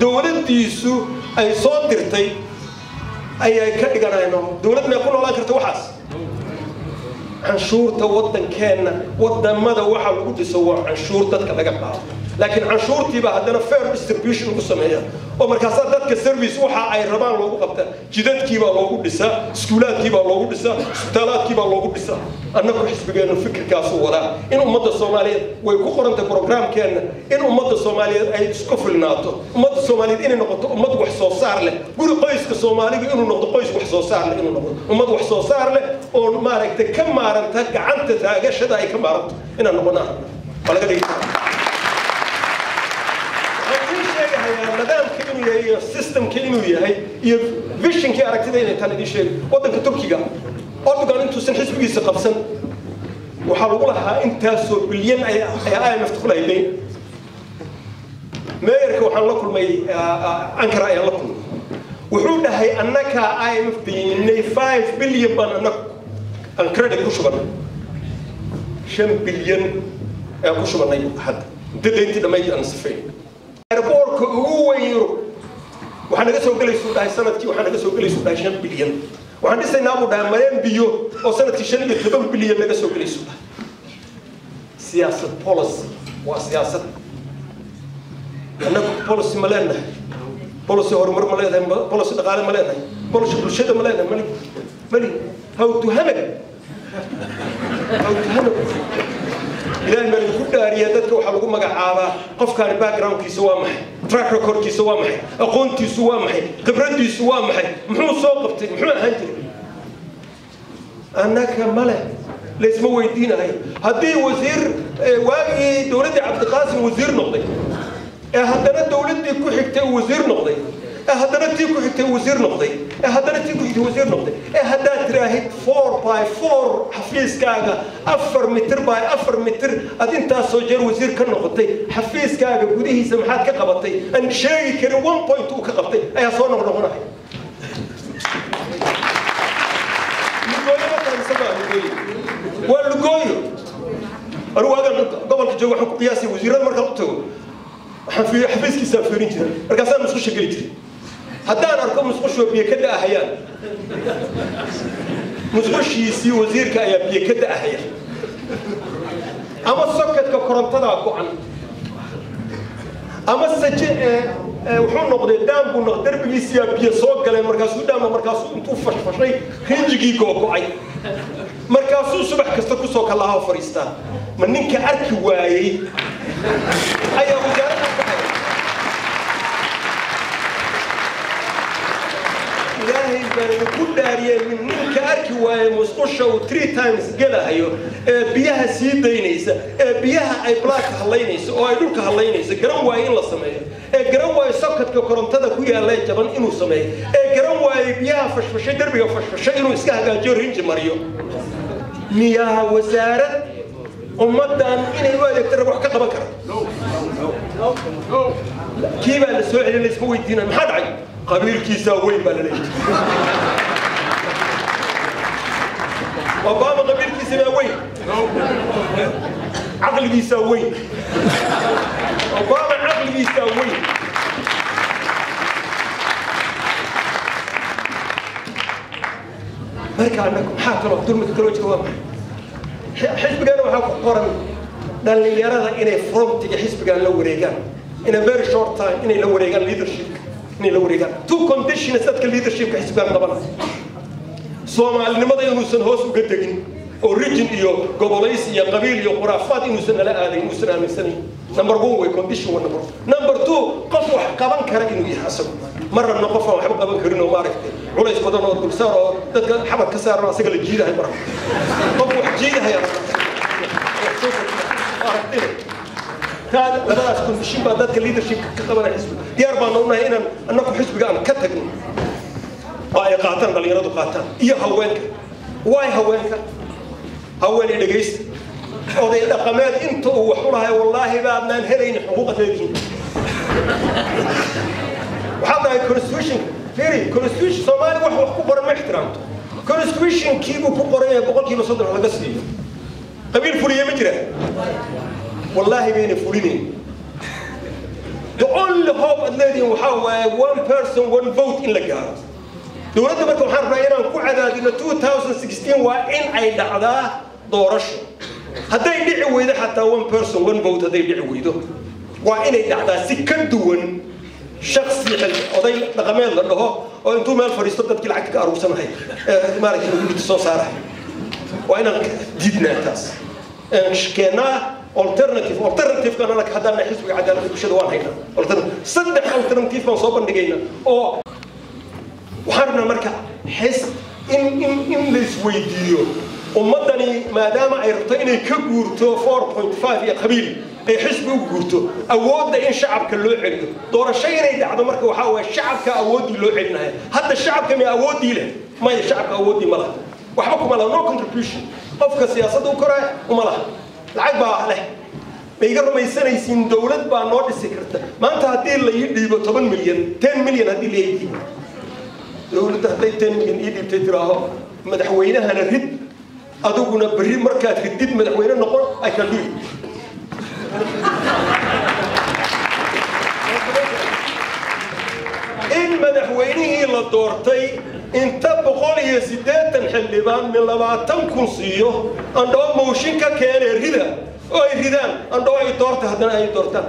dawladdiisu ay soo dirtay ayay ka dhiganayno dawlad ma ku noolaan karto waxaas canshuurta wadankeena wadamada waxa lagu dhiso waa canshuur dadka laga qaado laakiin canshuurtiiba haddana fair distribution ugu sameeya oo markaasaa dadka service waxa ay rabaan loogu qabta jidadkiibaa loogu dhisaa iskuulaadkiibaa loogu dhisaa isbitaalaadkiibaa loogu dhisaa annagu xisbigeenu fikirkaasu wadaa in ummadda soomaaliyeed way ku qorantay programkeenna in ummadda soomaaliyeed ay isku filnaato ummadda soomaaliyeed inay noqoto ummad wax soo saar leh guri qoyska soomaaliga inuu noqdo qoys wax soo saar leh inuu noqdo ummad wax soo saar leh oo maaragtay ka maaranta gacanta taagashada ay ka maaranto inaan noqonaa waa laga dhigi nidaamka inuu yahay iyo systemka inuu yahay iyo visionkii aragtida inay tan idin sheegay waddanka turkiga Erdogan intuusan xisbigiisa qabsan waxaa lagu lahaa intaasoo bilyan ay IMF ku lahaydeen meeyarka waxaan la kulmay Ankara ayaan la kulmay wuxuu dhahay annaka IMF biyinay 5 bilyan baan annagu aan credit ku shubanay 5 bilyan ee ku shubanay hadda dadintii dhamayd aan sifay airportka ugu weyn Yurub waxaan naga soo galayso dhahay sanadkii waxaan naga soo galayso dhahay 5 bilyan waxaan dhisaynaa buu dhahay mareen biyo oo sanadkii 5 bilyan naga soo galayso siyaasad policy waa siyaasad annagu policy ma leenahay policy horumar ma leedahay policy dhaqaale ma leedahay policy bulshada ma leedahay mali how to hamid إلى ما يكون ريادتك وحلقوا مجاعة قف كان باك كيسوا محي تراك ريكورد كيسوا محي أقونتي سوا محي خبرتي سوا محي محو صوقفتي محو هنجري أنا كمله ليش مو يدينا هاي هدي وزير واجي دولتي عبد القاسم وزير نقضي هدنا دولتي كحكتي وزير نقضي هدنا تيكو حكتي وزير نقضي هدنا تيكو حكتي وزير نقضي هدا تراهيد 4x4 حفيز كاغا أفر متر باي أفر متر أدين تاسو جير وزير كنقضي حفيز كاغا قديه سمحات كقبطي أن شيء كري 1.2 كقبطي أي صورنا هنا هاي واللقوي أروح قبل كجوا حكم قياسي وزيران مركبته حفيز كيسافرين كذا ركزان مسخش قليل هدانا أركب مسخش وبيكده أحيان مسخش يسي وزير كأي بيكده أحيان أما السكت كقرنطة عن أما السجن وحنا نقدر دام ونقدر بيسيا بيسوق كلام مركزو دام مركزو انتو فشفشي خنجي كوكوعي مركزو صبح كستكو سوق الله فريستان منك أركي واي أيها وزارة إلهي بان كل دارية منك أركي واي مسقشة و 3 times قلها هيو بيها سيد دينيسة بيها أي بلاك هاللينيسة أو أي دولك هاللينيسة قرام واي إلا سمية قرام واي سوكت كقرنطة كويا الله جبان إنو سمية قرام واي بيها فشفشي دربي وفشفشي إنو إسكاها جور هنج مريو مياه وزارة ummadan inay u adeegto wax ka qaban karo kiiba la soo celin isku weydiinay maxaa dhacay qabiilkiisa weyn baa la leeyahay Obama qabiilkiisa weyn aqligiisa weyn Obama aqligiisa weyn marka anagu maxaa kala dulmiga kala jiro waa حسبنا وحنا قرن دلنيارة إنه فرمتي حسبنا لو وريجان in a very short time إنه لو وريجان leadership إنه لو وريجان two conditions that leadership حسبنا طبعا سواء الماضي ينوسن هوس وقدقين origin إيو قبليس إيو قبيل إيو خرافات ينوسن لا هذا ينوسن من سنين number 1 way condition number 2 قفوا قبان كره إنه يحسب مرة نقفوا وحب قبان كرينه ما عرفت ولا يسقطون وتقول صار تذكر حبة كسر راسك الجيدة هاي مرة قفوا جيدة هاي هذا لا تكون في شيء بعد ذلك leadership كقبان حسب ديار بانونا هنا أنكم حسب جان كتجن واي قاتن قال يردو قاتن إيه هوانك واي هوانك هوان اللي جيست أو ذي الأقامات أنتوا وحولها والله بعد ما نهرين حقوق الدين وحتى الكونستيوشن فيري كونستيوشن سومالي واحد كبر ما احترامته كونستيوشن كيبو كبر بقول كيلو صدر على قصدي قبيل فوليه مجرى والله بين فولين the only hope الذي وحاول one person one vote in the God دولتنا ما كنا حربنا كل عدد إن 2016 وإن أي دعوة دورش هذا يدعي ويده حتى one person one vote هذا يدعي ويده وإني دعدا سكندون شخصي oday dhaqameed la dhaho oo intuu meel fariisto dadkii lacag ka aruursanahay maaragtay uu soo saaray waa inaan diidnaa taas keena alternative kana ka hadana xisbiga cadaaladda bulshada waan haynaa saddex alternative baan soo bandhigayna oo waxaana marka in la isweydiiyo ummadani maadaama ay rabto inay ka guurto 4.5 iyo qabiil ay xisbi u guurto awoodda in shacabka loo celiyo doorasho inay dhacdo marka waxa weeye shacabka awoodii loo celinayo hadda shacabka ma awoodii leh ma shacabka awoodii ma laha waxba kuma laha no contribution qofka siyaasadda u koraa uma laha lacag baa leh ma iga rumaysanaysiin dowlad baa noo dhisi karta maanta haddii la ii dhiibo 10 milyan haddii la ii dhiibo dowladda hadday 10 milyan ii dhiibtay tiraaho madaxweynahana rid aduguna berri markaad ridid madaxweyne noqon ay ka dhiib in madaxweynihii la doortay inta 180 xildhibaan min 20 kun siiyo andoo mooshin ka keenay rida oo ay ridaan andoo ay doorta haddana ay doortaan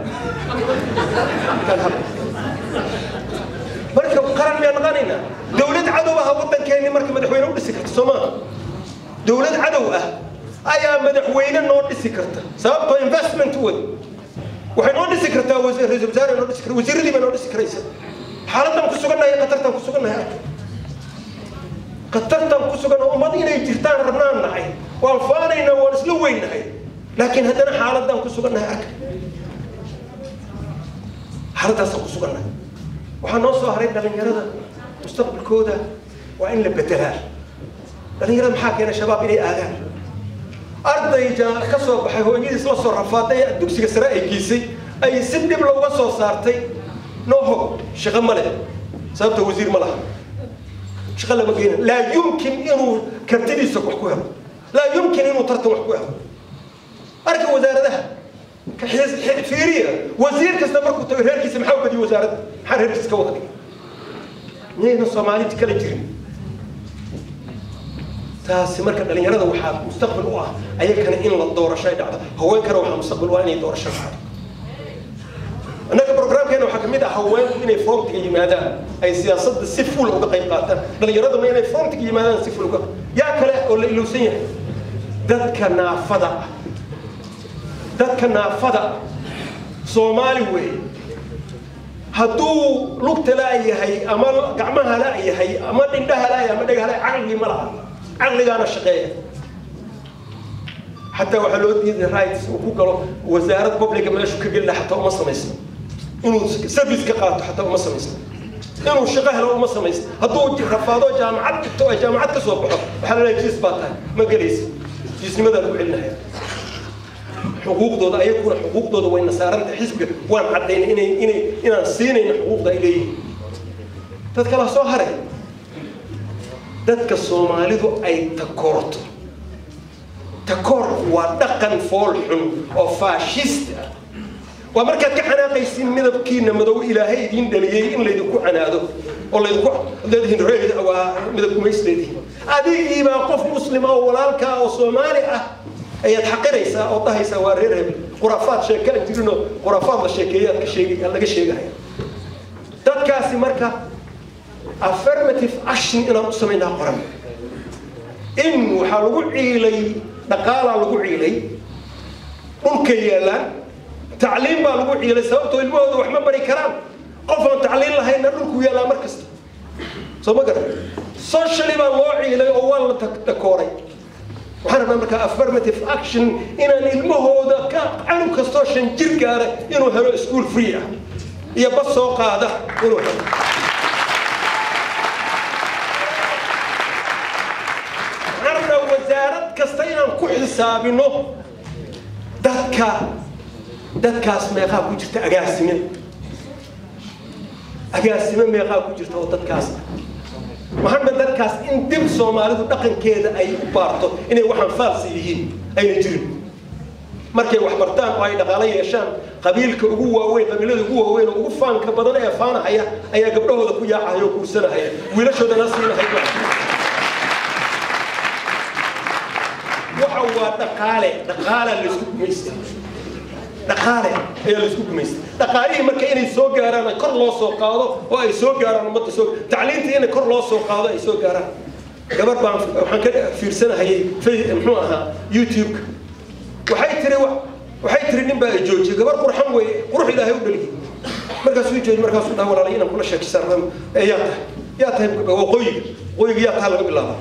marka qaran miyaan naqanayna dowlad cadow ah waddankeeni marka madaxweyne u dhisi karta Soomaa dowlad cadow ah ayaa madaxweyne noo dhisi karta sababtoo investment wad waxay noo dhisi kartaa ra'iisul wasaare noo dhisi kartaa wasiiradii noo dhisi karaysa xaaladdan ku sugannahay qatartan ku sugannahay qatartan ku sugan ummad inay jirtaan rabnaan nahay waan faanayna waan isla weynahay laakiin haddana xaaladdan ku sugannahay arka xaaladdaas ku sugannahay waxaa noo soo haray dhalinyarada mustaqbalkooda waa in la bedelaa dhalinyarada maxaa keenay shabaab inay aagaan arday ka soo baxay hooyadiis la soo rafaaday dugsiga sare ay geysay ay si dib looga soo saartay nooho shaqo ma leh sababta wasiir ma laha shaqo lama geena laa yumkin inuu kartidiisa wax ku helo laa yumkin inuu tartan wax ku helo arka wasaaradaha fiiriya wasiir kasta markuu tago reerkiisa maxaa u badiyay wasaaradda maxaa reerkiisa ka wada dhigay miyayna soomaalida kala jirin taasi marka dhalinyarada waxaa mustaqbal u ah ayakana in la doorasho ay dhacdo haweenkana waxaa mustaqbal waa inay doorasho dhacdo annaga programkeena waxaa kamid ah haweenku inay frontiga yimaadaan ay siyaasadda si fuul uga qayb qaataan dhalinyaraduna inay frontiga yimaadaan si fuul uga yaa kale oo la ilowsan yahay dadka naafada Soomaali wey hadduu lugta laayahay ama gacmaha laayahay ama dhindhaha laayahay ama dhagaha laayahay caqli ma laha caqligaana shaqeeya حتى وحلو دي رايتس وكوكلو وزارة بابليك ماشو كجل حتى وما سميس إنه سيرفيس كقاط حتى وما سميس إنه شغله لو ما سميس هدو رفاضو جامعات كسوق حلو جيس باتا ما جليس جيس ماذا نقول لنا حقوق ضد أيكون حقوق ضد وين صارت حسب وين عدين إن سينين حقوق ضد إليه تذكر صهرة تذكر الصومالي ذو أي تكورت تكور ودقن فولحن أو فاشيست ومركز كحنا قيسين مذب كينا مذو إلهي دين دليل إن ليدكو عنادو ولا يدكو لدهن ريد أو مذب كميس لديه هذه إما قف مسلم أو ولالك أو صومالي أي تحقير يسا أو طه يسا واريرهم خرافات شيكات جرنو خرافات الشيكيات كشيء الله كشيء هاي تذكاسي مركز affirmative action إن مسلمين قرن إن وحلو عيلي نقال لغو عيلي ممكن يلا تعليم با لغو عيلي سببتو الموضوع وحما بري كرام قفوا تعليم لهي نرلكو يلا مركز سو ما قرر سوشيالي با لغو عيلي أول تكوري وحنا بمركا affirmative action إن المهودة كعنو كستوشن جرقارة إنو هلو سكول فريا يبصو قادة إنو هلو وزارة كستينا كل حسابينه دكاس ميقا كجرت أجاسمين ميقا كجرت ودكاس محمد دكاس إن دم سومالي دقن كذا أي بارتو إنه وحن فالسيين أي نجرم مركي وحبرتان وأي دقالي يشان قبيلك جوا وين قبيلة جوا وين وفان كبدنا يا فان هيا قبله ذا كويا حيو كوسنا هيا ولا شو ده ناس هنا هيا وحوا دقالة اللي سوق ميست dhaqaale ayaa la isku gumaystay dhaqaalihii marka inay soo gaaraan ay kor loo soo qaado oo ay soo gaaraan ummadda soo tacliintii inay kor loo soo qaado ay soo gaaraan gabar baan waxaan ka fiirsanahayay muxuu ahaa youtube waxay tiri nin baa ay joojiyay gabar qurxan wey qurux ilaahay u dhaliyay markaasuu jooji markaasuu dhaha walaalay inaan kula sheekisaan yaa tahay qoyiga yaa taha laga bilaaba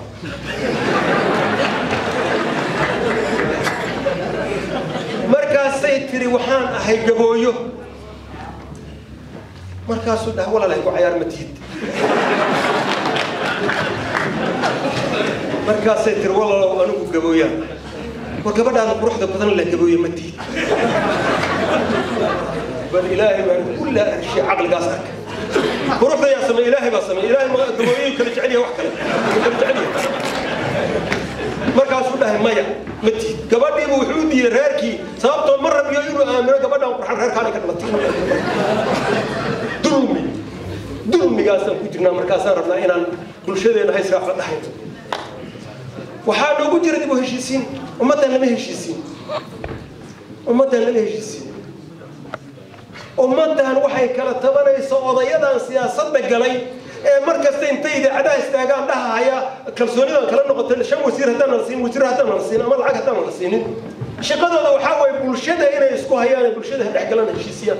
markaasay tiri waxaan ahay gabooyo markaasuu dhaha walaalay ku cayaar ma tihid markaasay tiri walaalow anigu gabooyaan war gabadhaan quruxda badan leh gabooyo ma tihid bal ilaahay baan kulli shay caqligaas arka quruxda yaa sameey ilaahay baa sameey ilaahay ma gabooyo kala jecel yahay wax kale markaasuu dhahay maya ma tihid gabadhiibu wuxuu diiday reerkii sababtoo ma rabiyo inuu aamino gabadhaan qurxan reerkaana ka dhamatay dulmigaasaan ku jirnaa markaasaan rabnaa inaan bulshadeena haysraac la dhahayn waxaa noogu jira dib u heshiisiin ummaddan lama heshiisiin ummaddan waxay kala tabanayso odayadan siyaasadda galay ee markasta intay idaacadaha istaagaan dhahaya kalsoonidan kala noqotay 5 wasiir haddaan la siin wasiir haddaan la siin ama lacag haddaan la siinin shaqadooda waxaa way bulshada inay isku hayaan bulshada dhex galaan heshiisiyaan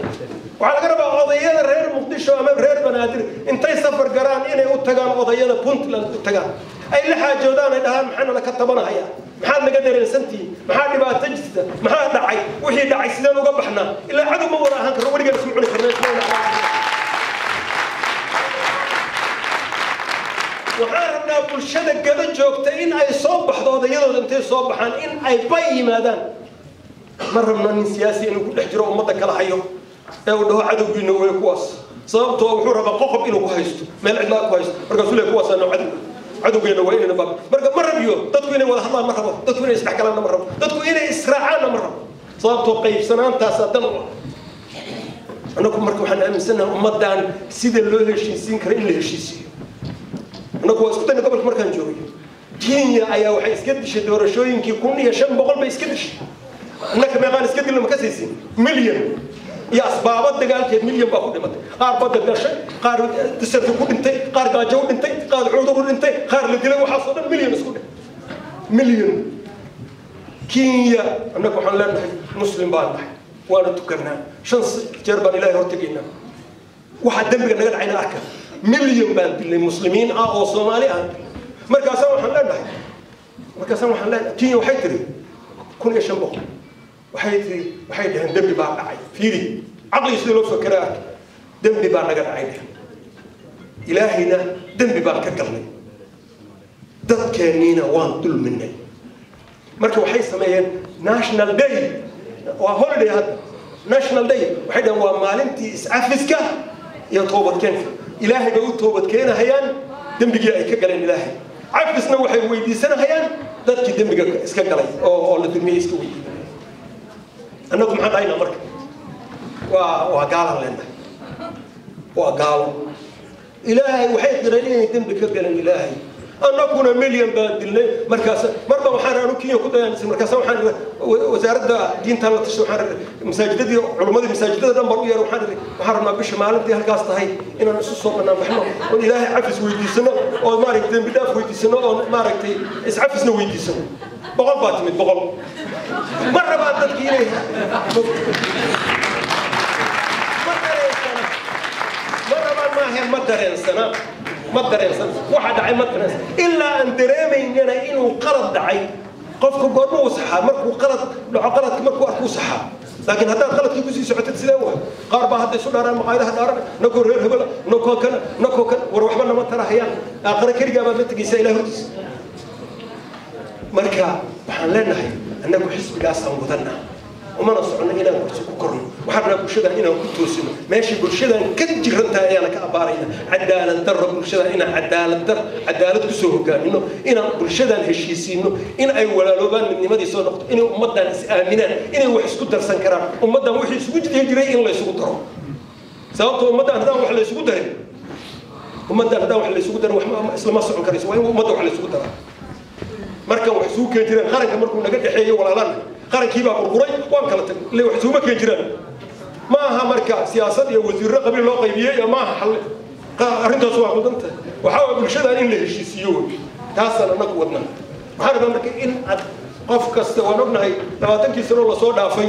waxaa laga rabaa odayada reer muqdisho ama reer banaadir intay safar garaan inay u tagaan odayada puntland u tagaan ay la xaajoodaan ay dhahaan maxaa nala ka tabanahaya maxaad naga dareensantihiin maxaa dhibaato jirta maxaa dhacay wixii dhacay sideen uga baxnaa ilaa cadow ma wada ahaan karo weligaan isma cuni karnaa waxaan rabnaa bulshada gada joogta in ay soo baxdo odayadooda intay soo baxaan in ay bay yimaadaan ma rabna nin siyaasi inuu ku dhex jiro ummadda kala hayo ee uu dhaho cadowgiina way kuwaas sababtoo wuxuu rabaa qoqob inuu ku haysto meel cidlaa ku haysto markaasuu leeyahay kuwaas anoo cadowgeena waa inayna baab marka ma rabiyo dadku inay wada hadlaan ma rabo dadku inay isdhex galaan ma rabo dadku inay israacaan ma rabo sababtoo qaybsanaantaas dan anagu marka waxaan aaminsanahay ummaddan sida loo heshiisiin karo in la heshiisiyo anagu waa isku dayna gobolka markaan joogay Kenya ayaa waxay iska dishay doorashooyinkii 1500 bay iska dishay annaka meeqaan iska dilna ma ka siisin milyan يا أسباب الدجال كي مليون باخد مت قار بدل قرش قار تسرق كود انتي قار جاجو انتي قار عودو انتي قار لديله وحصل مليون اسكود مليون كينيا أنا كحول لنا مسلم بالله وأنا تكرنا شنص جربان إلهي هرتقينا واحد دم بيجنا قال عين أكل مليون بند للمسلمين أو صومالي مركز وحنا لنا مركز وحنا لنا كينيا وحيتري كون يشبه وحيد دمي بقى عين فيري عقلي يصير له فكرات دمي بقى نقدر عينه إلهنا دمي بقى كقلني ضد كانينا وان دل مني مركب وحي سمين ناشنال داي وهولدي هذا ناشنال داي وحيد هو مالنتي اسعفسكا يا توبة كان إلهي بيقول توبة كان هيان دمي جاي كقلني إلهي عفسنا وحي ويدي سنة هيان ضد دمي جاي اسكقلني أو اللي دمي يسكوي أنكم حد عينا مركب وقال لنا وقال إلهي وحيد رأيني دم بكبير إلهي أنا كنا مليون بدلنا مركز مرة وحنا نكيا كده يعني مركز وحنا وزارة دين تلا تشتو حنا مساجد دي علماء مساجد ده نمبر ويا وحنا ما بيش مالك دي هالقاس تهاي إن نص صوتنا نحن والإلهي عفس ويدي سنة أو ما رك دم بداف ويدي سنة أو ما رك تي عفسنا ويدي سنة بقول باتمد بقول مرة بعد تكيله ما درين سنة واحد عين ما درين إلا أن دريمي إننا إنه قرض دعي قفك قرنو صحة مركو قرض لو قرض مركو أركو صحة لكن هذا قرض كيف يسوي سعة السلاوة قاربة هذا يسون هذا مقايدة هذا نقول هير هبلا نكو كن وروح بنا ما ترى هيان آخر كرجع ما بتجي سيله هرتس مركا وحنا هي أنك حسب قاس أنبضنا وما نصعنا إلى كرن وحنا برشدا إنا كتوسنا ماشي برشدا كتجرنتا أنا كأبارينا عدالة در برشدا إنا عدالة كسوه كان إنا برشدا هالشيسينه إنا أي ولا لبان من مدي صار نقطة إنا أمضنا آمنا إنا وحش كتر سنكران أمضنا وحش كتر يجري إنا لا يسقط ترى سواء أمضنا هذا وحلا يسقط ترى أمضنا هذا وحلا يسقط ترى وحنا إسلام صعب كريس وين أمضنا وحلا يسقط ترى مركب وحسوك يجري خارج مركب نقدر حي ولا لنا qarankii baa burburay waan kala tag ilaa wax suuma keen jiraan ma aha marka siyaasad iyo wasiirro qabiil loo qaybiyay ma aha xal arrintaas waa qudanta waxa bulshada in la heshiisiyo taasana anagu wadna waxaan rabaa marka in qof kasta waan ognahay 20 sano la soo dhaafay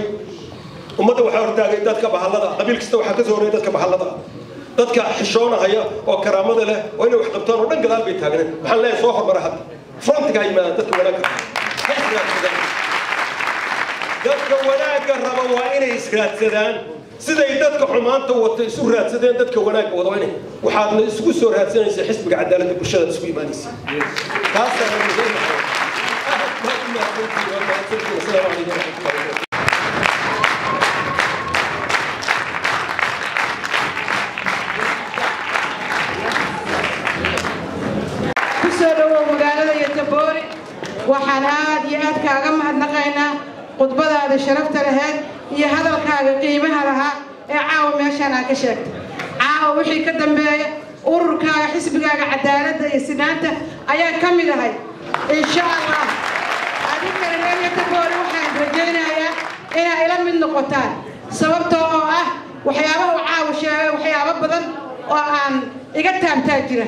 ummadda waxaa hortaagay dadka bahallada qabiil kasta waxaa ka soo horeeyay dadka bahallada dadka xishoonahaya oo karaamada leh oo inay wax qabtaan oo dhan gadaal bay taagneen waxaan leeyahay soo hormara hadda frontiga yimaada dadka wanaagga dadka wanaagga raba waa inay israadsadaan siday dadka xumaanta wata isu raadsadeen dadka wanaagga wada inay waxaadna isugu soo raadsanaysaa xisbiga cadaaladda bulshada isku imaanaysa taasana muhiim waxaan aad iyo aad kaaga mahadnaqaynaa khudbadaada sharafta lahayd iyo hadalkaaga qiimaha lahaa ee caawa meeshaan aad ka sheegtay caawa wixii ka dambeeya ururkaaga xisbigaaga cadaaladda iyo sinaanta ayaa ka mid ahay insha allah adinkana reer Yataboori waxaan rajaynayaa inaa ila mid noqotaan sababtoo oo ah waxyaabaha uu caawa sheegay waxyaabo badan oo aan iga taabtaa jira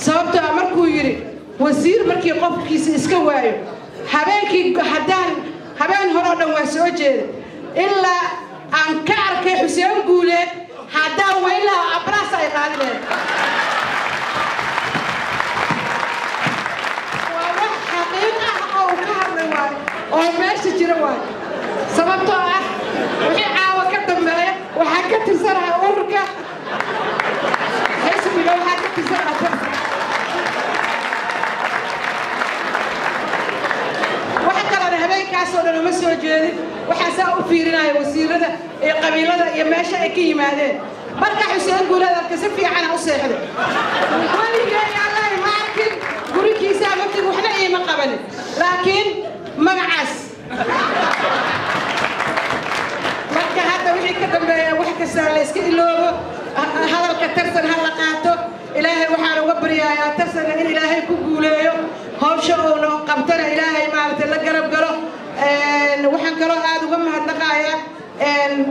sababtoo ah markuu yidhi wasiir markii qofkiisa iska waayo habeenkii habeen hore oo dhan waa soo jeeda ilaa aan ka arkay Xuseen Guuleed haddaan weylaha abraas ay qaadineen waa wax xaqiiq ah oo ka hadlay waayo oo meesha jira waayo sababtoo ah wixii caawa ka dambeeya waxaa ka tirsanahay ururka xisbiga waxaa ka tirsanahay kaasoo dhan uma soo jeedin waxaan saa u fiirinaya wasiirada ee qabiilada iyo meesha ay ka yimaadeen marka Xuseen Guuleed halka si fiican u seexday waligay Allah ma arkin gurigiisa waqtiga waxna iima qabanin laakiin magacaas marka hadda wixii ka dambeeya wax kasta la iska iloobo hadalka tartan hal la qaato ilaahay waxaan uga baryayaa tartan in ilaahay ku guuleeyo hawsha oo noo qabtana ilaahay maartay la garab galo waxaan kaloo aad uga mahadnaqayaa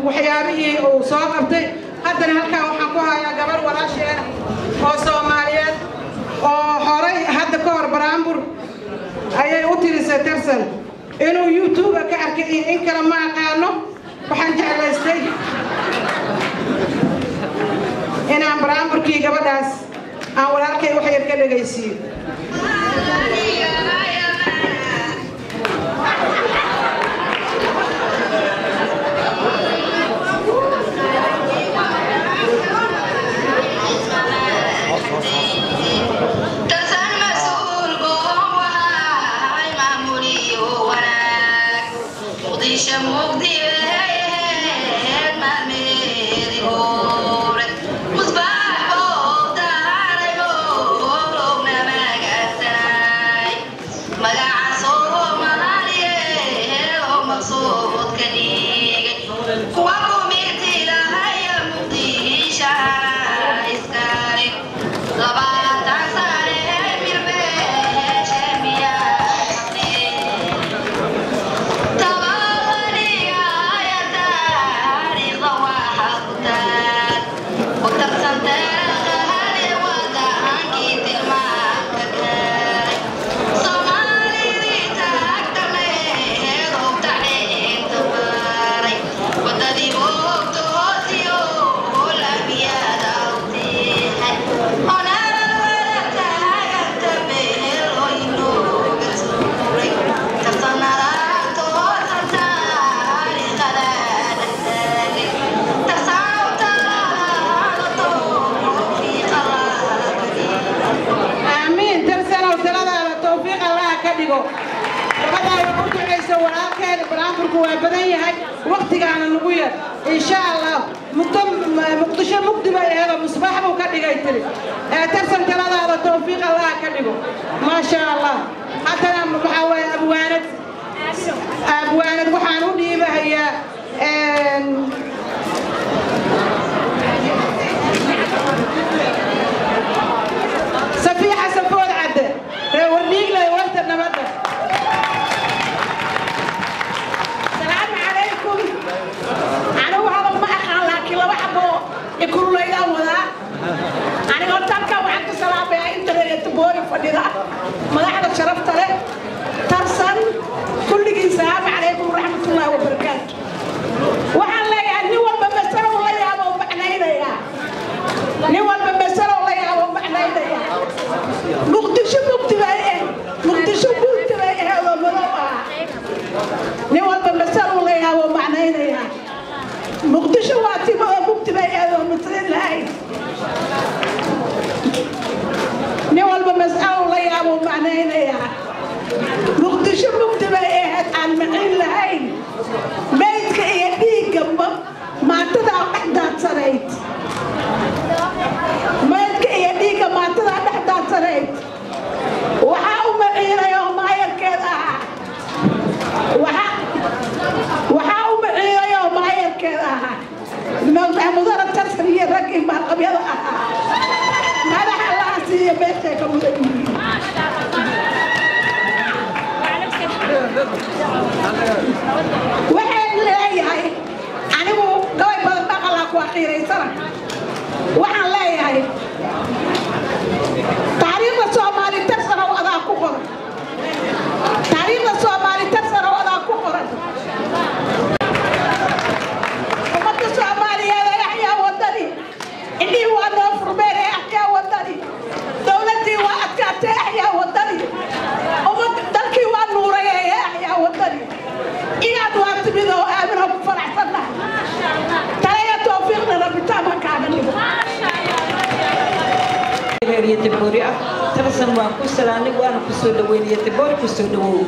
waxyaabihii uu soo qabtay haddana halkaa waxaan ku hayaa gabar walaasheena oo Soomaaliyeed oo horay hadda ka hor baraambur ayay u tirisay tarsan inuu YouTube ka arkay in kala ma aqaano waxaan jeclaystay inaan baraamburkii gabadhaas aan walaalkay wax yar ka dhagaysiiyo waqtigaana nagu yar insha Allah muqdisho mugdiba eega musbaax buu ka dhigay tiri tarsan taladaada tawfiiq Allah ka dhigo ma sha Allah haddana waxa way abwaanad waxaan u dhiibahayaa Safiya Safood Cadde warniig leh warta nabadda نوال بمثل ولا يا ومعنينا يا مقدشة واتي ما مكتبة يا ومثلين لهاي نوال بمثل ولا يا ومعنينا يا مقدشة مكتبة يا عن معين لهاي بيتك يا ديك ما تدع أحداث سريت بيتك يا ديك ما تدع أحداث سريت وحاو معين يوم ما يركض وحاو معين يوم ما يركض الموضوع مدرب تسرية رقم ما قبيض ما لها الله سيء بيتك ومدرب waxaan leeyahay anigu gabay badan baqala ku akhiraysana waxaan leeyahay taariikhda Soomaali tarsana wada ku qoran taariikhda Soomaali tarsana wada ku qoran ummadda Soomaaliyeed ay ahyaa wadani indii waa noo furmeen ay ahyaa wadani dawladii waa adkaatay ahyaa wadani ummadda dalkii waa nuuray ay ahyaa wadani إياد وقت بيده وآمنه بفرح صنع تلاقي توفيقنا ربطابا كامل يتبوري ترسم وكسراني وأنا كسر دوين يتبوري كسر دوين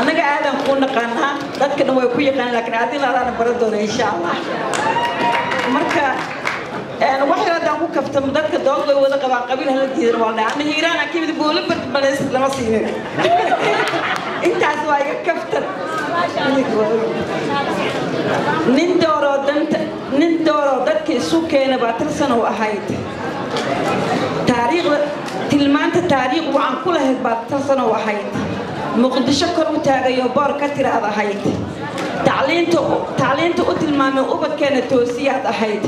أنا قاعدة نقول نقارنها لكن هو يكوي قان لكن عادي لا أنا بردون إن شاء الله مركا أنا واحد أقول كفت مدرك دوغ وذا قبيل هالدير والله أنا هيران أكيد بقول بس لما صير أنت عزواي كفت nin dooro dadkii isu keena baa tirsan oo ahayd tilmaanta taariikh waxaan ku lahayd baa tirsan oo ahayd muqdisho kor u taagayo boor ka tiraad ahayd tacliinta u tilmaamay ubadkeena toosiyaad ahayd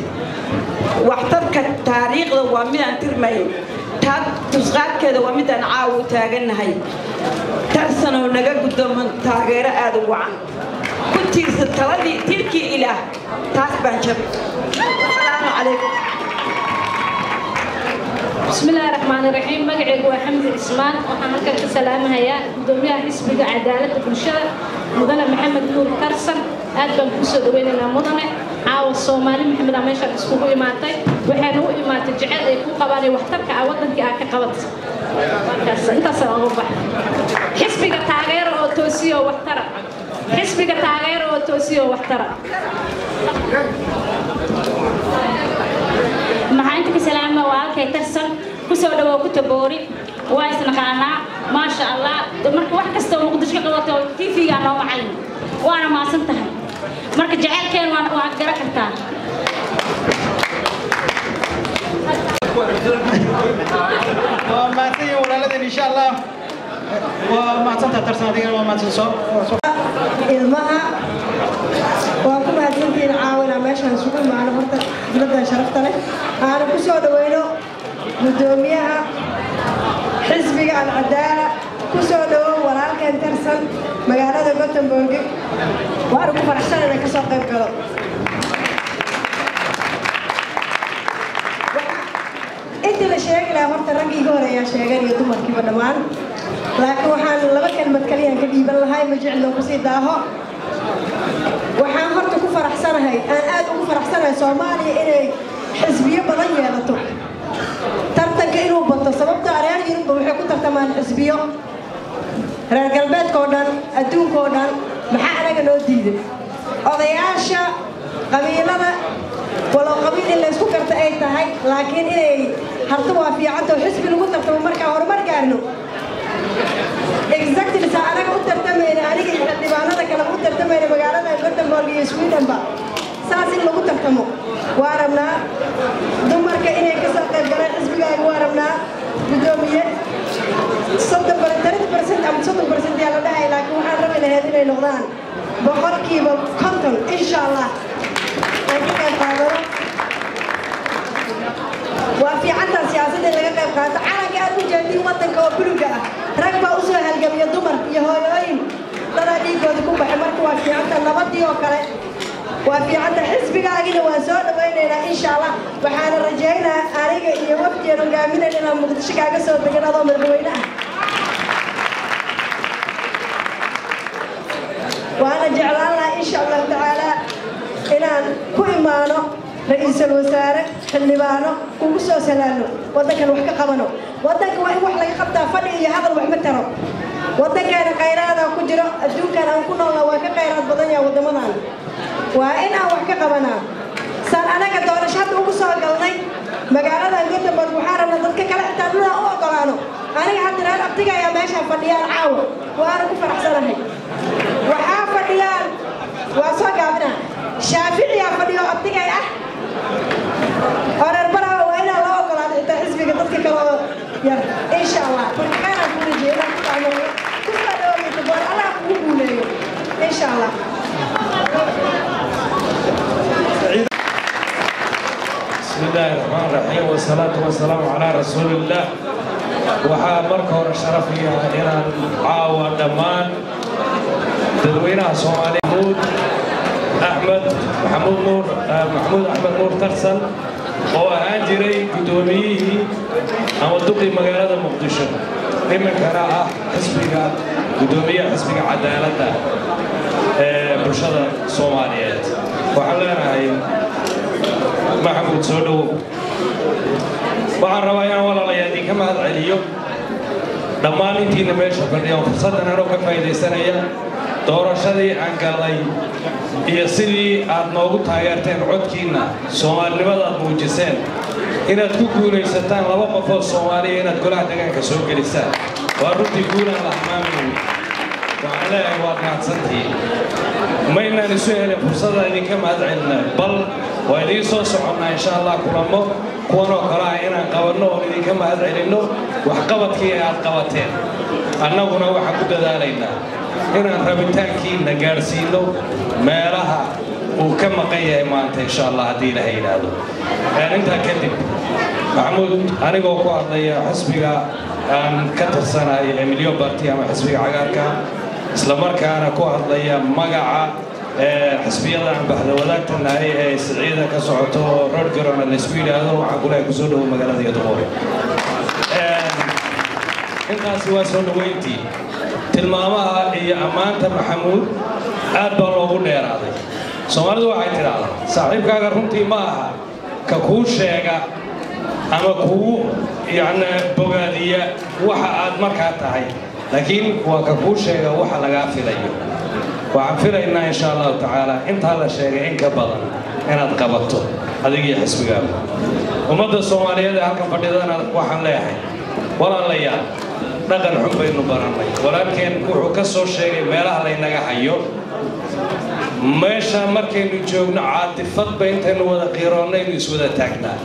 waxtarka taariikhda waa midaan tirmayn tusqaadkeeda waa midaan caaw u taagannahay tarsanoo naga gudooman taageero aad u wacan ku tiirsan taladii tirkii ilaah taas baan jabay asalaamu calaykum بسم الله الرحمن الرحيم مقعد وحمد عثمان وحنا كان سلامها يا دوميا حسب عدالة الشرع مدن محمد نور كرسن أدبن كسر ويننا مدن عاو الصومالي محمد عميشة اسمه إماتي وحنو إماتي جعل يكون قبالي واحترك عودن كأك قبض أنت سأغبح حسبك تغير أو توسيو واحترك حسبك تغير أو توسيو واحترك maxaanka salaama walaalkay tarsan ku soo dhawow ku taboori waa isnaqaana ma sha Allah marka wax kasta oo muqdisho ka qabato TV-ga noo macalin waana maasan tahay marka jaceelkeen waa gara kartaa وما تيجي ولا لدين إن شاء الله وما تنتظر ترسل هذه وما تنسوا ilmaha waa ku mahadsantihiin caawina meeshaan sugu maano horta dibadda sharafta leh aanu ku soo dhaweyno gudoomiyaha xisbiga alcadaala ku soo dhawow walaalkeen tarsan magaalada Gothenburg waanu ku faraxsan inaan ka soo qayb galo inta la sheegi lahaa horta raggii iga horeeyaa sheegeen iyo dumarkiiba dhammaan laakiin waxaan laba kelmad kaliya ka dhiiban lahay ma jeclo ku sii daaho waxaan horta ku faraxsanahay aan aad ugu faraxsanahay Soomaaliya inay xisbiyo badan yeelato tartanka inuu bato sababta reer Yurub waxay ku tartamaan xisbiyo reer galbeedka oo dhan adduunka oo dhan maxaa anaga noo diiday odayaasha qabiilada wala qabiil in la isku karta ay tahay laakiin inay harto waa fiican oo xisbi lagu tartamo marka horumar gaarno exactly saanaga u tartamayna aniga iyo diiwaanada kale u tartamayna magaalada Gothenburg iyo Sweden ba saas in lagu tartamo waa rabnaa dumarka inay ka soo qayb galaan xisbigaaga waa rabnaa gudoomiye 30% ama 30% yaa la dhahay laakiin waxaan rabi lahayd inay noqdaan boqolkiiba 50 insha Allah ay ka qayb qaadano waa fiicantaa siyaasadda laga qayb qaato calanka aad u jeedin wadanka oo buluga ah rag baa u soo halgamaya dumar iyo hooyooyin dada dhiigooda ku baxay marka waa fiicanta nabadii oo kale waa fiicanta xisbigaagina waan soo dhawaynaynaa insha Allah waxaana rajaynayaa aniga iyo wafdiga hogaaminayna inaan Muqdisho kaaga soo degan adoo madaxweyne ah وأنا جعلنا إن شاء الله تعالى إن كل ما رئيس الوزراء حلبانه وقصوا سلانه ودك الوحكة قبنه ودك وحلا يخبطها فني هذا الوحمة ترى ودك أنا قيرادة وكجرا الدون كان أنكون الله وحكة قيراد بدنيا ودمنا وإن وحكة قبنا سان أنا كدور شهد وقصوا قلني مقالة قلت بالبحارة من ضدك كلا تدلنا أو قلانه أنا حتى الآن أبتقى يا باشا فنيان عاو وأنا كفر أحسن هي وحافظيان وأسوأ قابنا شافعي يا فنيان أبتقى يا أنا البرا وأنا لا أقول أنت حسبي قدرتك كلا يا إن شاء الله كل خير كل شيء لا تعمل كل هذا يتبار الله قبوله إن شاء الله بسم الله الرحمن الرحيم والصلاة والسلام على رسول الله وحا مركور الشرفية إلى عاوة دمان تدوينها صومالي محمود أحمد نور ترسل وهاجري قدوميه أما دقي مقالة مقدشة لمن كان حسبك قدومية حسبك عدالة برشادة صوماليات وحلنا هاي محمود سودو waxaan rabaa inaan walaalayaal ka mahad celiyo dhammaan intiina meesha fadhiya fursaddan anoo ka faa'iidaysanaya doorashadii aan galay iyo sidii aad noogu taageerteen codkiinna soomaalinimada aad muujiseen inaad ku guulaysataan laba qof oo Soomaaliya inaad golaha deegaanka soo gelisaan waa runtii guulaan la xamaamin waxaan leeyahay waad mahadsantihiin ma inaan isu helin fursadda idinka mahad celinaa bal waa idiin soo soconnaa insha allah kulamo kuwanoo kale ah inaan qabanno oo idinka mahad celinno waxqabadkii aad qabateen annaguna waxaan ku dadaalaynaa inaan rabitaankiina gaadhsiino meelaha uu ka maqan yahay maanta insha allah haddii ilaahay yidhaahdo intaa kadib maxamuud anigoo ku hadlaya xisbiga aan ka tirsanahay ee milyo barti ama xisbiga cagaarka isla markaana ku hadlaya magaca xisbiyada aan baxda wadaagtanahay ee siciida ka socoto road garona la isku yidhaahdo waxaan kulahay kusoo dhowo magaalada Gadoore intaasi waa soo dhaweyntii tilmaamaha iyo ammaanta maxamuud aad baa loogu dheeraaday Soomaalidu waxay tiraahdaa saaxiibkaaga runtii ma aha ka kuu sheega ama kuu bogaadiya waxa aad markaa tahay laakiin waa ka kuu sheega waxa lagaa filayo waxaan filaynaa insha allahu tacaala intaa la sheegay in ka badan inaad qabato adiga iyo xisbigaaga ummadda Soomaaliyeed ee halkan fadhidana waxaan leeyahay walaalayaal dhaqan xun baynu barannay walaalkeen wuxuu ka soo sheegay meelaha laynaga hayo meesha markaynu joogno caatifad ba intaynu wada qiiroonnaynu iswada taagnaa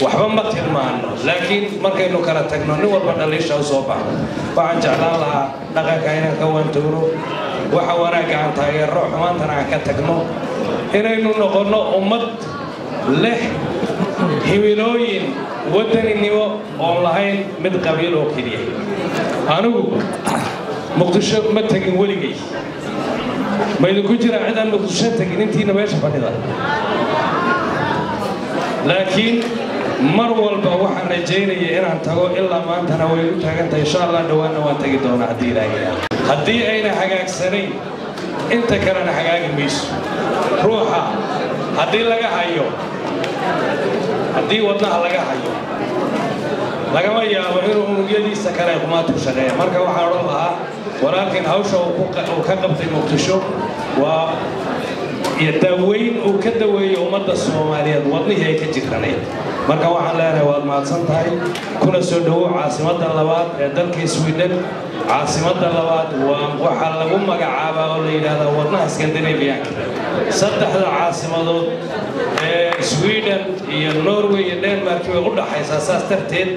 waxba ma tilmaano laakiin markaynu kala tagno nin walba dhaliisha u soo baxdo waxaan jeclaan lahaa dhaqanka inaan ka wantowno waxa wanaagga aan taageero xumaantana aan ka tagno inaynu noqonno ummad leh himilooyin wadaninimo oon lahayn mid qabiil oo keliya anigu muqdisho ma tagin weligay ma idinku jira cidaan muqdisho tagin intiina meesha fadhida laakiin mar walba waxaan rajaynaya inaan tago ilaa maantana way u taagantahay insha allah dhawaanna waan tagi doonaa haddii ilaahay haddii ayna hagaagsanayn inta kalena hagaagi mayso ruuxa haddii laga hayo haddii wadnaha laga hayo lagama yaabo inuu unugyadiisa kale qumaatu shaqeeya marka waxaan odhan lahaa walaalkiin hawsha uu ka qabtay muqdisho waa iyo daaweyn uu ka daweeyo ummadda Soomaaliyeed wadnihii ay ka jiranayd marka waxaan leenahay waad mahadsan tahay kuna soo dhawo caasimadda labaad ee dalka Sweden caasimadda labaad waxaa lagu magacaabaa oo la yidhaahdaa wadnaha Scandinavian saddexda caasimadood ee Sweden iyo Norway iyo Denmark way u dhaxaysaa saas darteed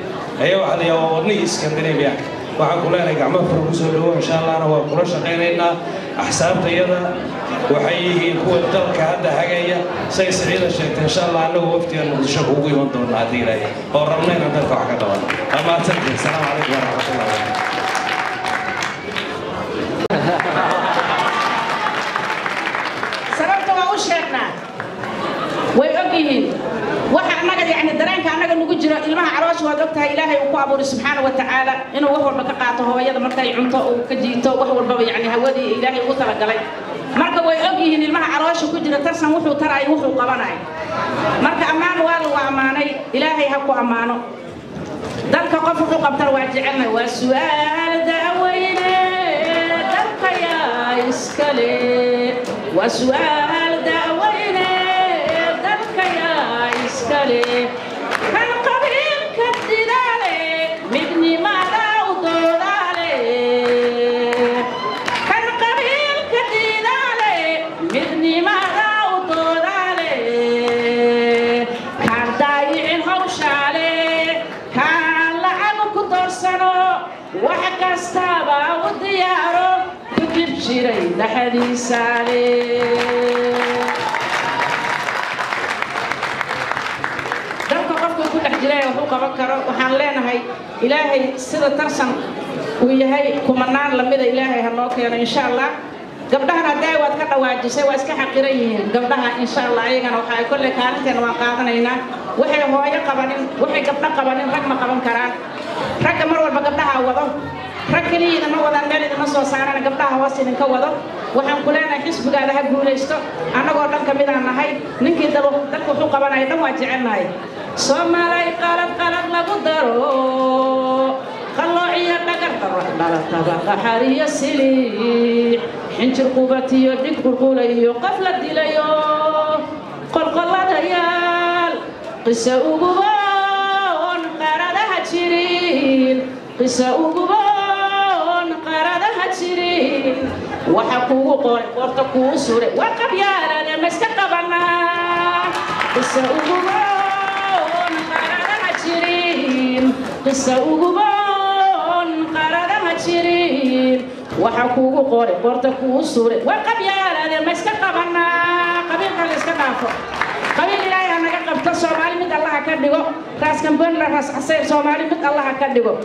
ayaa waxaa la yidhaahdaa wadnihii Scandinavian waxaan ku leenahay gacmo fara ku soo dhawo insha allahna waa kula shaqaynaynaa axsaabta iyada waxay yihiin kuwa dalka hadda hagaya say siciida sheegtay insha allah annagu waftigan muqdisho kugu iman doonaa haddii ilaahay oo rabna inaan dalka wax ka qabano waa mahadsantihiin asalaamu calaykum waraxmatullahi sababta waa u sheegnaa way ogyihiin waxa annaga dareenka annaga nagu jiro ilmaha caloosha waad ogtahay ilaahay uu ku abuuray subxaana wa tacaala inuu wax walba ka qaato hooyada markay cunto uu ka jiito wax walbaba hawadii ilaahay ugu talagalay marka way og yihiin ilmaha caloosha ku jira tarsan wuxuu taray wuxuu qabanay marka ammaan waa la amaanay ilaahay ha ku amaano dalka qof wuxuu qabtar waa jecelnay waa su'aal daaweyne dalka yaa iskale waa su'aal daaweyne dalka yaa iskale kan qabiilka didaale midnimada u doodaale kan qabiilka didaale midnimada u doodaale kan daayicin hawshaale kan lacag ku doorsano wax kastaba u diyaaro kudib jiray dhaxdiisaale wuxuu qaban karo waxaan leenahay ilaahay sida tarsan uu yahay kumanaan lamida ilaahay ha noo keeno insha Allah gabdhahan haday waad ka dhawaajisay waa iska xaqiran yihiin gabdhaha insha Allah ayagana waxa ay kulli kaalinteena waan qaadanaynaa waxay hooyo qabanin waxay gabdha qabanin rag ma qaban karaan ragga mar walba gabdhaha wado rag kaliya ma wadaan meel idin soo saarana gabdhaha hoos idin ka wado waxaan ku leenahay xisbigaada ha guuleysto anagoo dhan kamid aan nahay ninkii dalka wuxuu qabanay dhan waa jecelnahay Somalay qalab lagu daro qaloociya dhagar dhalata xariya sili xinjir qubatiyo dhig qulqulayo qof la dilayo qolqoladayaal qisa ugu woon qaradaha jirin qisa ugu woon qaradaha jirin waxa kugu qoray qorta kuu sure waa qabyaalada ma iska qabanaa qisa ugu قصة وجبان قرارها تشرين وحكوه قارئ قرطكوه سورة وقبيلة هذا المسك قبنا قبيل خلص كنافه قبيل لا أنا قبض الصومالي من الله كديو راس كمبن راس عصير صومالي من الله كديو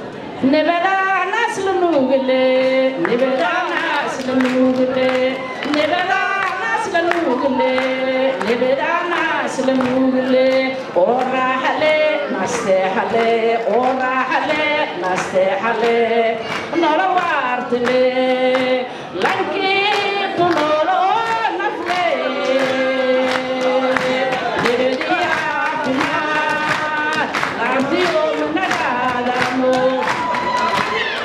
نبدا ناس لنوجله نبدا ناس لنوجله نبدا ناس لنوجله نبدا ناس لنوجله وراحله نستحله وراحله نستحله نور وارتله لكن نور نفله يدي عافنا عافيو من العالمو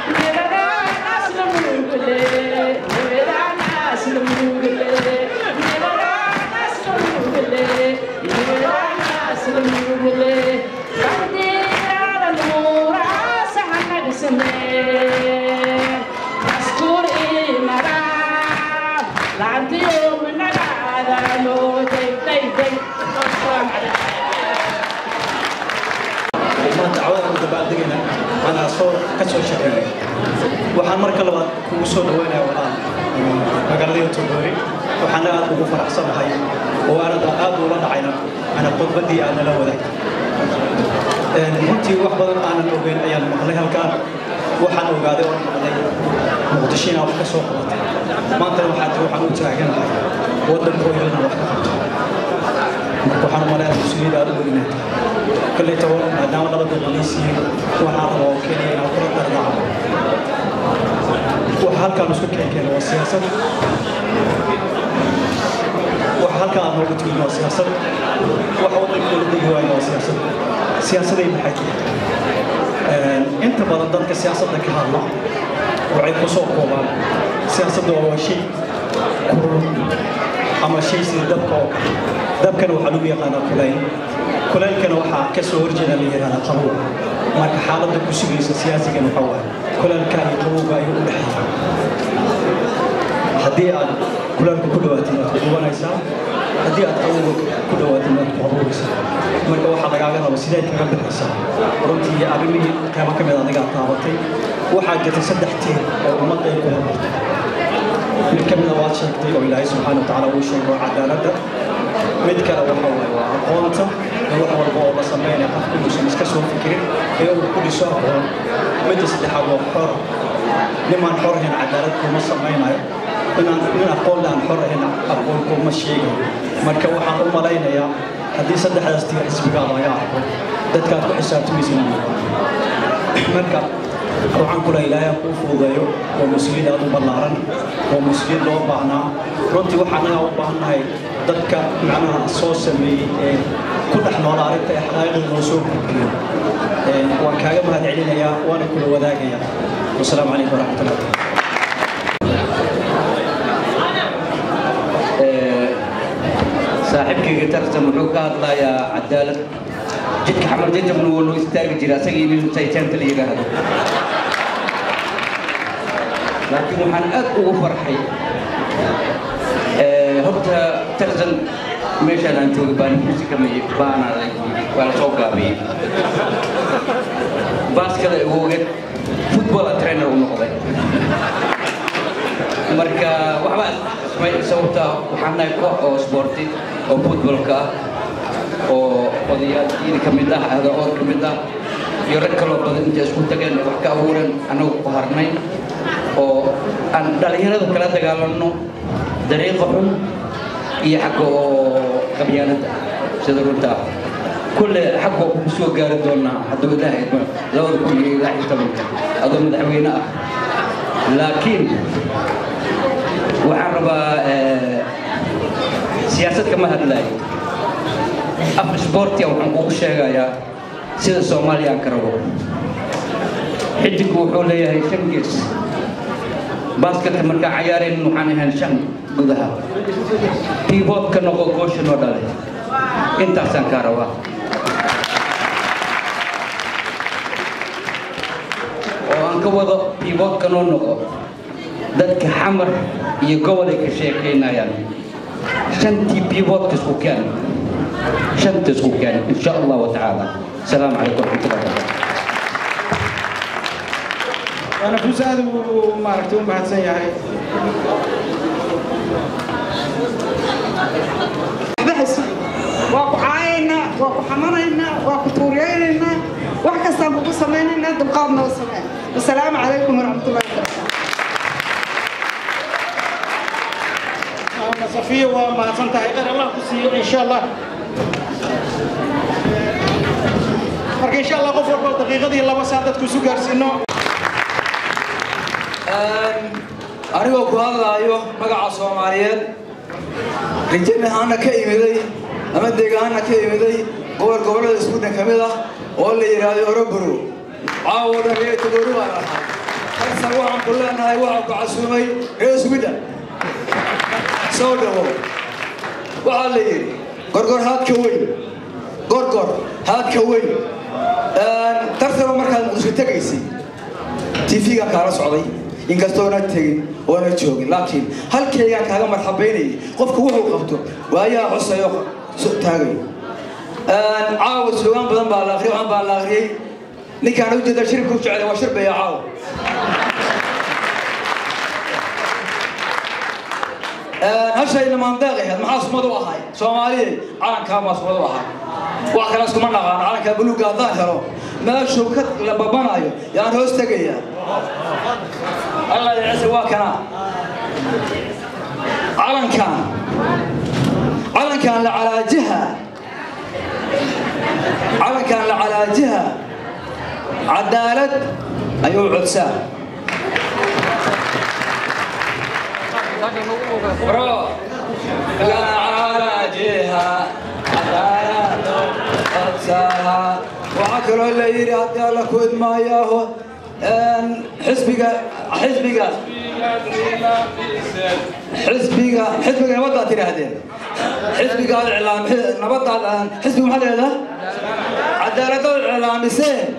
نبدا ناس لموجله نبدا ناس لموجله نبدا ناس لموجله نبدا ناس لموجله أنا صور كسر شكلي وحمر كلام كوسون وين أولان مقالية تدوري وحنا أبغى فرح صباحي وأنا أبغى ولا عينا أنا قد بدي أنا لا ولا نمتي وحبا أنا نوبين أيام مقاليها الكار وحنا وقاعدين مقدشين أو كسر قلتي ما أنت واحد روح عنو تراجعنا ودن كويلنا وحنا وحنا ملاك مسؤولين أدورنا كل تقول أنا ولا بدي بوليسي وأنا أبغى وكيلي أنا أقرأ ترضى وحالك مسؤول كين والسياسة وحالك أنا موجود في السياسة وحاول كل دي هو السياسة سياسة دي بحكي أنت بدل السياسة ده كهذا وعيد قصور قوام سياسة ده هو شيء أما شيء دب كانوا حلوية قانا كلين كانوا كسر رجال اللي هنا قبول ما كحالة الكسبي السياسي كانوا حوا كلين كان يقوم يقول هدي عن كلين كل وقت وانا يسام هدي عن كل وقت ما تقول ما كوا حدا قاعدنا وسيلة كمان بتحسن رنتي أبني كما كم هذا قاعد تعبتي وحاجة تصدقتي أو ما تقول من كم نوات شكتي وإلهي سبحانه وتعالى وشيء وعدالته مدكر وحوي وقونته وحوي البوابة سمينا كل شيء مسكسر فكري يوم كل شهر مدرس الحوار حر لما نحر هنا عدالتكم ما سمينا من أقول لهم حر هنا أقولكم مشي مركب وحنا أمرينا يا هذه صدق حدث حسب قاضي يا ده كانت حساب تميزين مركب waxaan kula ilaahay ku fuudeeyo oo mas'uuliyad aad u ballaaran oo mas'uuliyad loo baahnaa runtii waxaan u baahanahay dadka macnaha soo sameeyay ee ku dhex nool arrinta ee xaqaa'iqda noo soo gudbiyo waan kaaga mahadcelinayaa waana kula wadaagayaa wassalaamu calaykum waraxmatullahi saaxiibkayga tartan wuxuu ka hadlayaa cadaalad jidka xamar jajabna waa loo istaagi jira asagii inuu saytaanta la yidhaahdo laakiin waxaan aad ugu farxay horta tartan meeshaan aan jooga baan kursi ka mayay baana waa la soo gaabiyey baaskada iwooged football trainer u noqday marka waxba sababta waxaan nahay koox oo sporti oo footballka ah oo odayaal diini ka mid ah ahdaood ka mid ah iyo rag kaloo badan inta isku tageen wax ka abuuran annagu ku harnay oo aan dhalinyarada kala dagaalanno dariiqa xun iyo xagga oo qabyaaladda sida runta kulle xagga ku soo gaari doonaa hadduu ilaahay idmo 2011 adoo madaxweyne ah laakiin waxaan rabaa siyaasad kama hadlaayo af isboortiga waxaan kugu sheegayaa sida Soomaaliya aan ka rabo xidiggu wuxuu leeyahay 5 gees basketka marka ciyaareen waxaan ahaan 5 gudaha pivot ka noqo goosha noo dhalay intaasaan ka rabaa oo aan ka wado pivot ka noo noqo dadka xamar iyo gobol ay ka sheekeynayaan shantii pivot isku keen شنت سكان إن شاء الله وتعالى السلام عليكم ورحمة الله وبركاته أنا فوزاد وماركتون بعد سياحي بحس وقعينا وحمرنا وقطورينا وحكسنا بقصمنا دمقامنا والسماء السلام عليكم ورحمة الله وبركاته أنا صفية وما تنتهي غير الله كسي إن شاء الله marka insha Allah qof walba daqiiqadii 2 saacadood ku soo gaarsiino anigoo ku hadlaayo magaca Soomaaliyeed rijinaana ka imiday ama deegaana ka imiday gobolada isku dhan kamid ah oo la yiraahdo Oroboro caawada reeyta goruwa halsan waxaan ku leenahay waxa ku casuumay Sweden soo dhawo waxa la yiri gorgor haadka weyn gorgor haadka weyn tartaba markaad muqdisho tagaysay TV-ga kaala socday inkastoo na tegin oo na joogin laakiin halkeegaan kaaga marxabeynay qofku wuxuu qabto waayaa xusayo soo taagay caawa suugaan badan baa la akhriyay ninkaan u jeeda shirku jecel waa shirbeeya caawa هالشيء ما نضاغي هذا محاس موضوع هاي سومالي على كاماس موضوع هاي واحد ناس كمان نقان على كبلوك ظاهره ما شوكت لبابنا يعني هو استجيا الله يعز واكنا علن كان على جهة علن كان على جهة عدالة أيوة عدسان برو لا على جهة عدالة عدسان وعكروا اللي يريد لك ود ما ياهو حزبك نبضة ترى حزبك الإعلام نبضة حزبك محل هذا عدالة الإعلام سين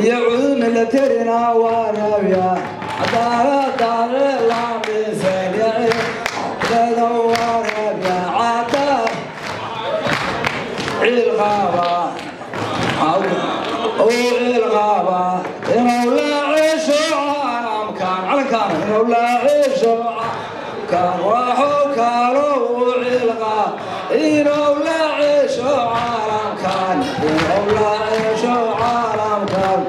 يعود من ترنا ورابيا عدالة الإعلام سين يعود ورابيا عدالة الغابة الغابة إنه لا عيش عالم كان على كان إنه لا عيش كان راحوا كانوا الغابة إنه لا عيش عالم كان إنه لا عيش عالم كان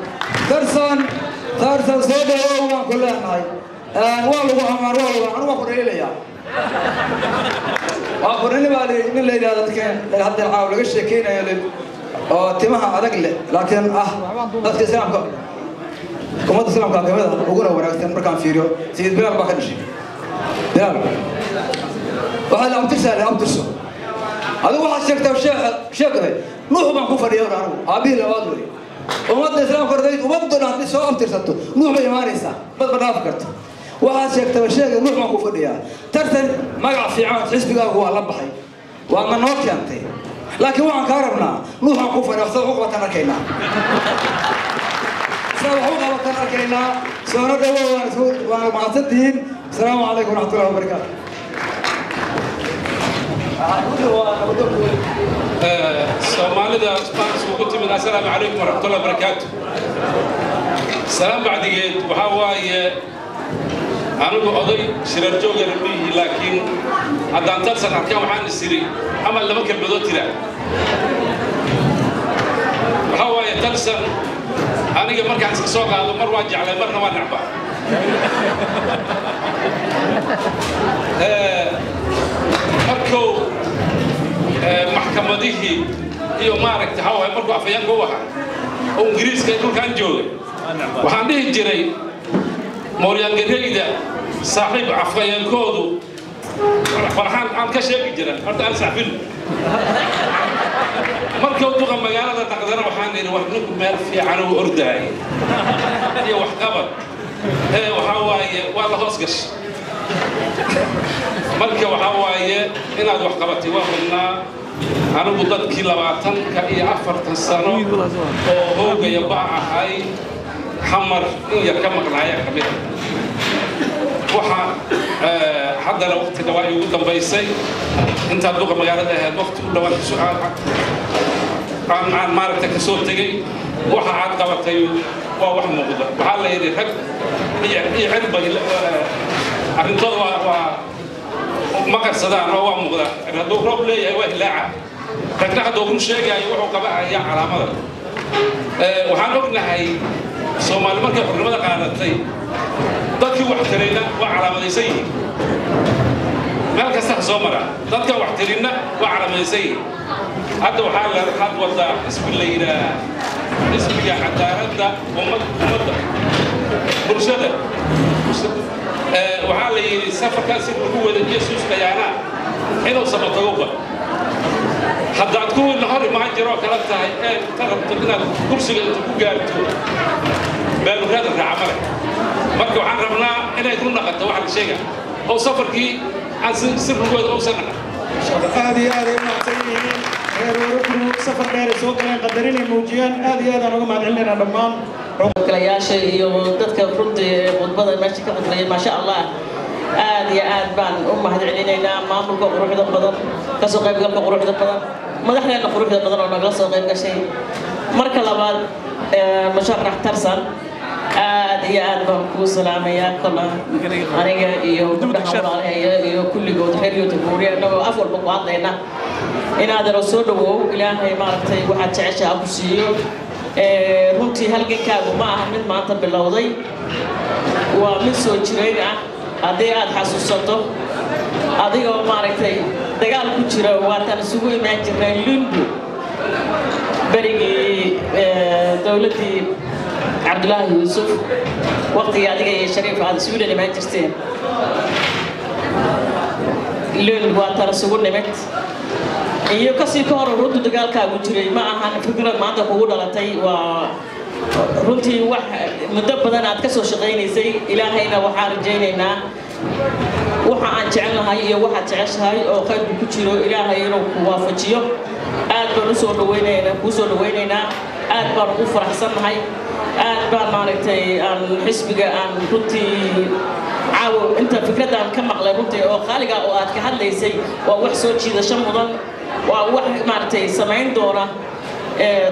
ترسن صدقوا كلنا والله أنا وأقول إليه وأقول إني بالي إن اللي هذا كان هذا العاول ليش كينا يا oo timaha adag leh laakiin dadka islaamka ummadda islaamka kamid ah uguna wanaagsan markaan fiiriyo sayid bilaal baa ka dhashay bilaal waxaa la abtirso adigu waxaad sheegtaa sheekday nuux baan ku fadhiya anigu aabihii labaad wey ummadda islaamka ordayd ummadda dhan haddii soo abtirsato nuux bay imaanaysaa dad ma dhaafi karto waxaad sheegtaba sheegay nuux baan ku fadhiyaa tartan magac fiican xisbigaagu waa la baxay waadna noo keentay laakiin waxaan kaa rabnaa nuux baan ku fadhiya waxsa waxu qabatan arkaynaa سونا دوا وانا مع الدين السلام عليكم ورحمه الله وبركاته soomaalida isbaanis ugu timid assalaamu calaykum waraxmatullahi wabarakaatu salaam bacdigeed waxaa waaye anigu oday shirar joogan mihi laakiin haddaan talsan arkaan waxaan isiri ama laba kelmadood tira waxaa waaye talsan aniga markaan iska soo qaado mar waa jeclay marna waa necba markuu maxkamadihii iyo maaragtay hawaay markuu afayeenka u ahaa oo ingiriiska dhulkaan joogay waxaan dhihi jiray mooryaangareyda saaxiib afayeenkoodu farxaan aan ka sheegi jira horta aan saxfin markuu duqa magaalada dhaqdana waxaan idhi wax ninku meel fiican uu ordaay iyo wax qabad waxaa waaye waa la hoos gashay marka waxaa waaye inaad wax qabatay waa hubnaa anigu dadkii 24 sano oo hoogaya baa ahay xamar in yar ka maqnaaya ka mid waxa haddana waqti dhawaa ugu dambaysay intaad duqa magaalada ahayd waqti u dhawaan su'aal aan maaragtay ka soo tegay waxa aad qabatay waa wax muuqda waxaa la yidhi rag iyo cirba arrintooda waa ma qarsadaan oo waa muuqda hadduu roob leeyahay waa hilaaca ragna hadduu ku sheegayo wuxuu qabanaya calaamada waxaan ognahay soomaali markay xornimada qaadatay dadkii wax tarayna waa calaamadaysan yihiin meel kasta ka soo mara dadka wax tarinna waa calaamadaysan yihiin hadda waxaad wadaa xisbi la yidhaah xisbiga cadaaladda ummadda bulshada waxaa la yidhi safarkaas si lagu wada jeesus kayaanaa inuu samatagoba haddaad kuwiina hor imaan jiroo kala tahay ee ka rabto inaad kursiga inta ku gaarto baaluraada raaca male marka waxaan rabnaa inay ku naqato waxa la sheega oo safarkii aan si rugooda uusan naqan aad iyo aad ay u mahadsan yihiin reer wararku safar dheer soo galeen qadarinay muujiyaan aad iyo aad aan uga mahadcelinaynaa dhammaan kalayaasha iyo dadka runtii khudbada meesha ka khudbaya maasha allah aad iyo aad baan u mahadcelinaynaa maamulka quruxda badan kasoo qaybgalka quruxda badan madaxdeena quruxda badan oo nagala soo qayb gashay marka labaad musharax tarsan aad iyo aad baan kuu salaamayaa kola aniga iyo gabdhaha walaalahaya iyo kulligood reer youtube-uuriya innagoo af walba ku hadlayna inaadana soo dhawow ilaahay maaragtay waxaad jeceshaa ku siiyo runtii halgankaagu ma aha mid maanta bilowday waa mid soo jirayn ah haddii aad xasuusato adigoo maaragtay dagaal ku jira waataan isugu imaan jirnay lundu berigii dowladdii cabdullaahi yuusuf waqtigii adiga iyo shariif aad isugu imaan jirteen lund waataan isugu nimid iyo kasii ka hor runtu dagaalkaagu jiray ma ahan fikrad maanta kugu dhalatay waa runtii wax muddo badan aad ka soo shaqaynaysay ilaahayna waxaan rajaynaynaa waxa aan jecelnahay iyo waxaad jeceshahay oo qaybku ku jiro ilaahay inuu ku waafajiyo aad baan usoo dhawaynaynaa kuu soo dhawaynaynaa aad baan ugu faraxsannahay aad baan maaragtay aan xisbiga aan runtii caawo inta fikradaan ka maqlay runtii oo qaaliga oo aad ka hadlaysay waa wax soo jiidasho mudan waa wax maaragtay samayn doona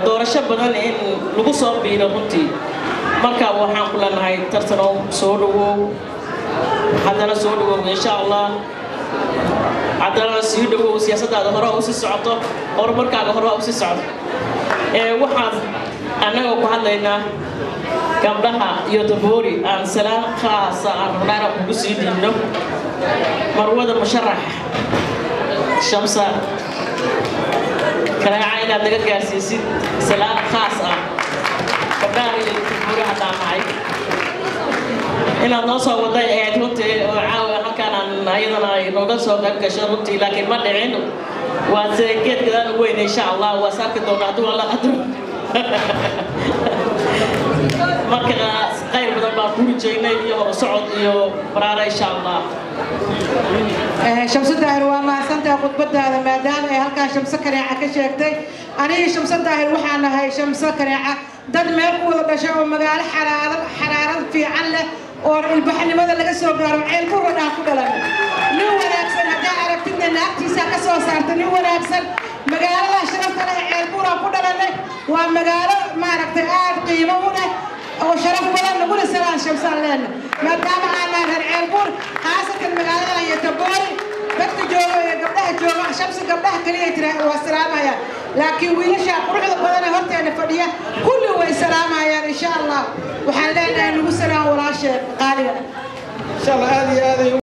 doorasho badan in lagu soo biiro runtii marka waxaan ku leenahay tartanow soo dhawow haddana soo dhawow insha allah haddana sii dhawow siyaasaddaada hore u sii socoto horumarkaaga hore u sii socdo waxaan annagoo ku hadlaynaa gabdhaha iyo daboori aan salaam khaasa aan rabnaana kugu sii dhiibno marwada musharax shamsa كراعة إلى دقة جاسيسي سلام خاصة كبار اللي تقولي هذا معي إلى نص وضع عدلتي وعاو كان أيضا نقص وقت كشرتي لكن ما دعينه وسكت كذا وين إن شاء الله وساكت ونادو على قدر مركز غير بدل ما كل جينا يوم صعد يوم برارة إن شاء الله. شمس الدهر وما سنت خطبة هذا مادام هلكا شمس كريعة كشيكتي أنا شمس الدهر وحنا هاي شمس كريعة دد ما يقول بشاو مقال حرارة في عله أو البحر ماذا لقى سوق دار عين كورة ناخذ لنا نو وناكسن هذا عرفت إن ناكتي ساكسو صارت نو وناكسن مقال الله شرفت له عين كورة كذا لنا ومقال ما ركت قيمة هنا أو شرف ولا نقول السلام شمس لنا ما دام أنا هالعين خاصة المقال الله يتبوري بكت جوا قبلها جوا شمس قبلها كلية ترى والسلام يا لكن ويلش أروح لقدنا هرت أنا فدية كله والسلام يا إن شاء الله وحلنا نقول سلام ولا شيء قالوا إن شاء الله هذه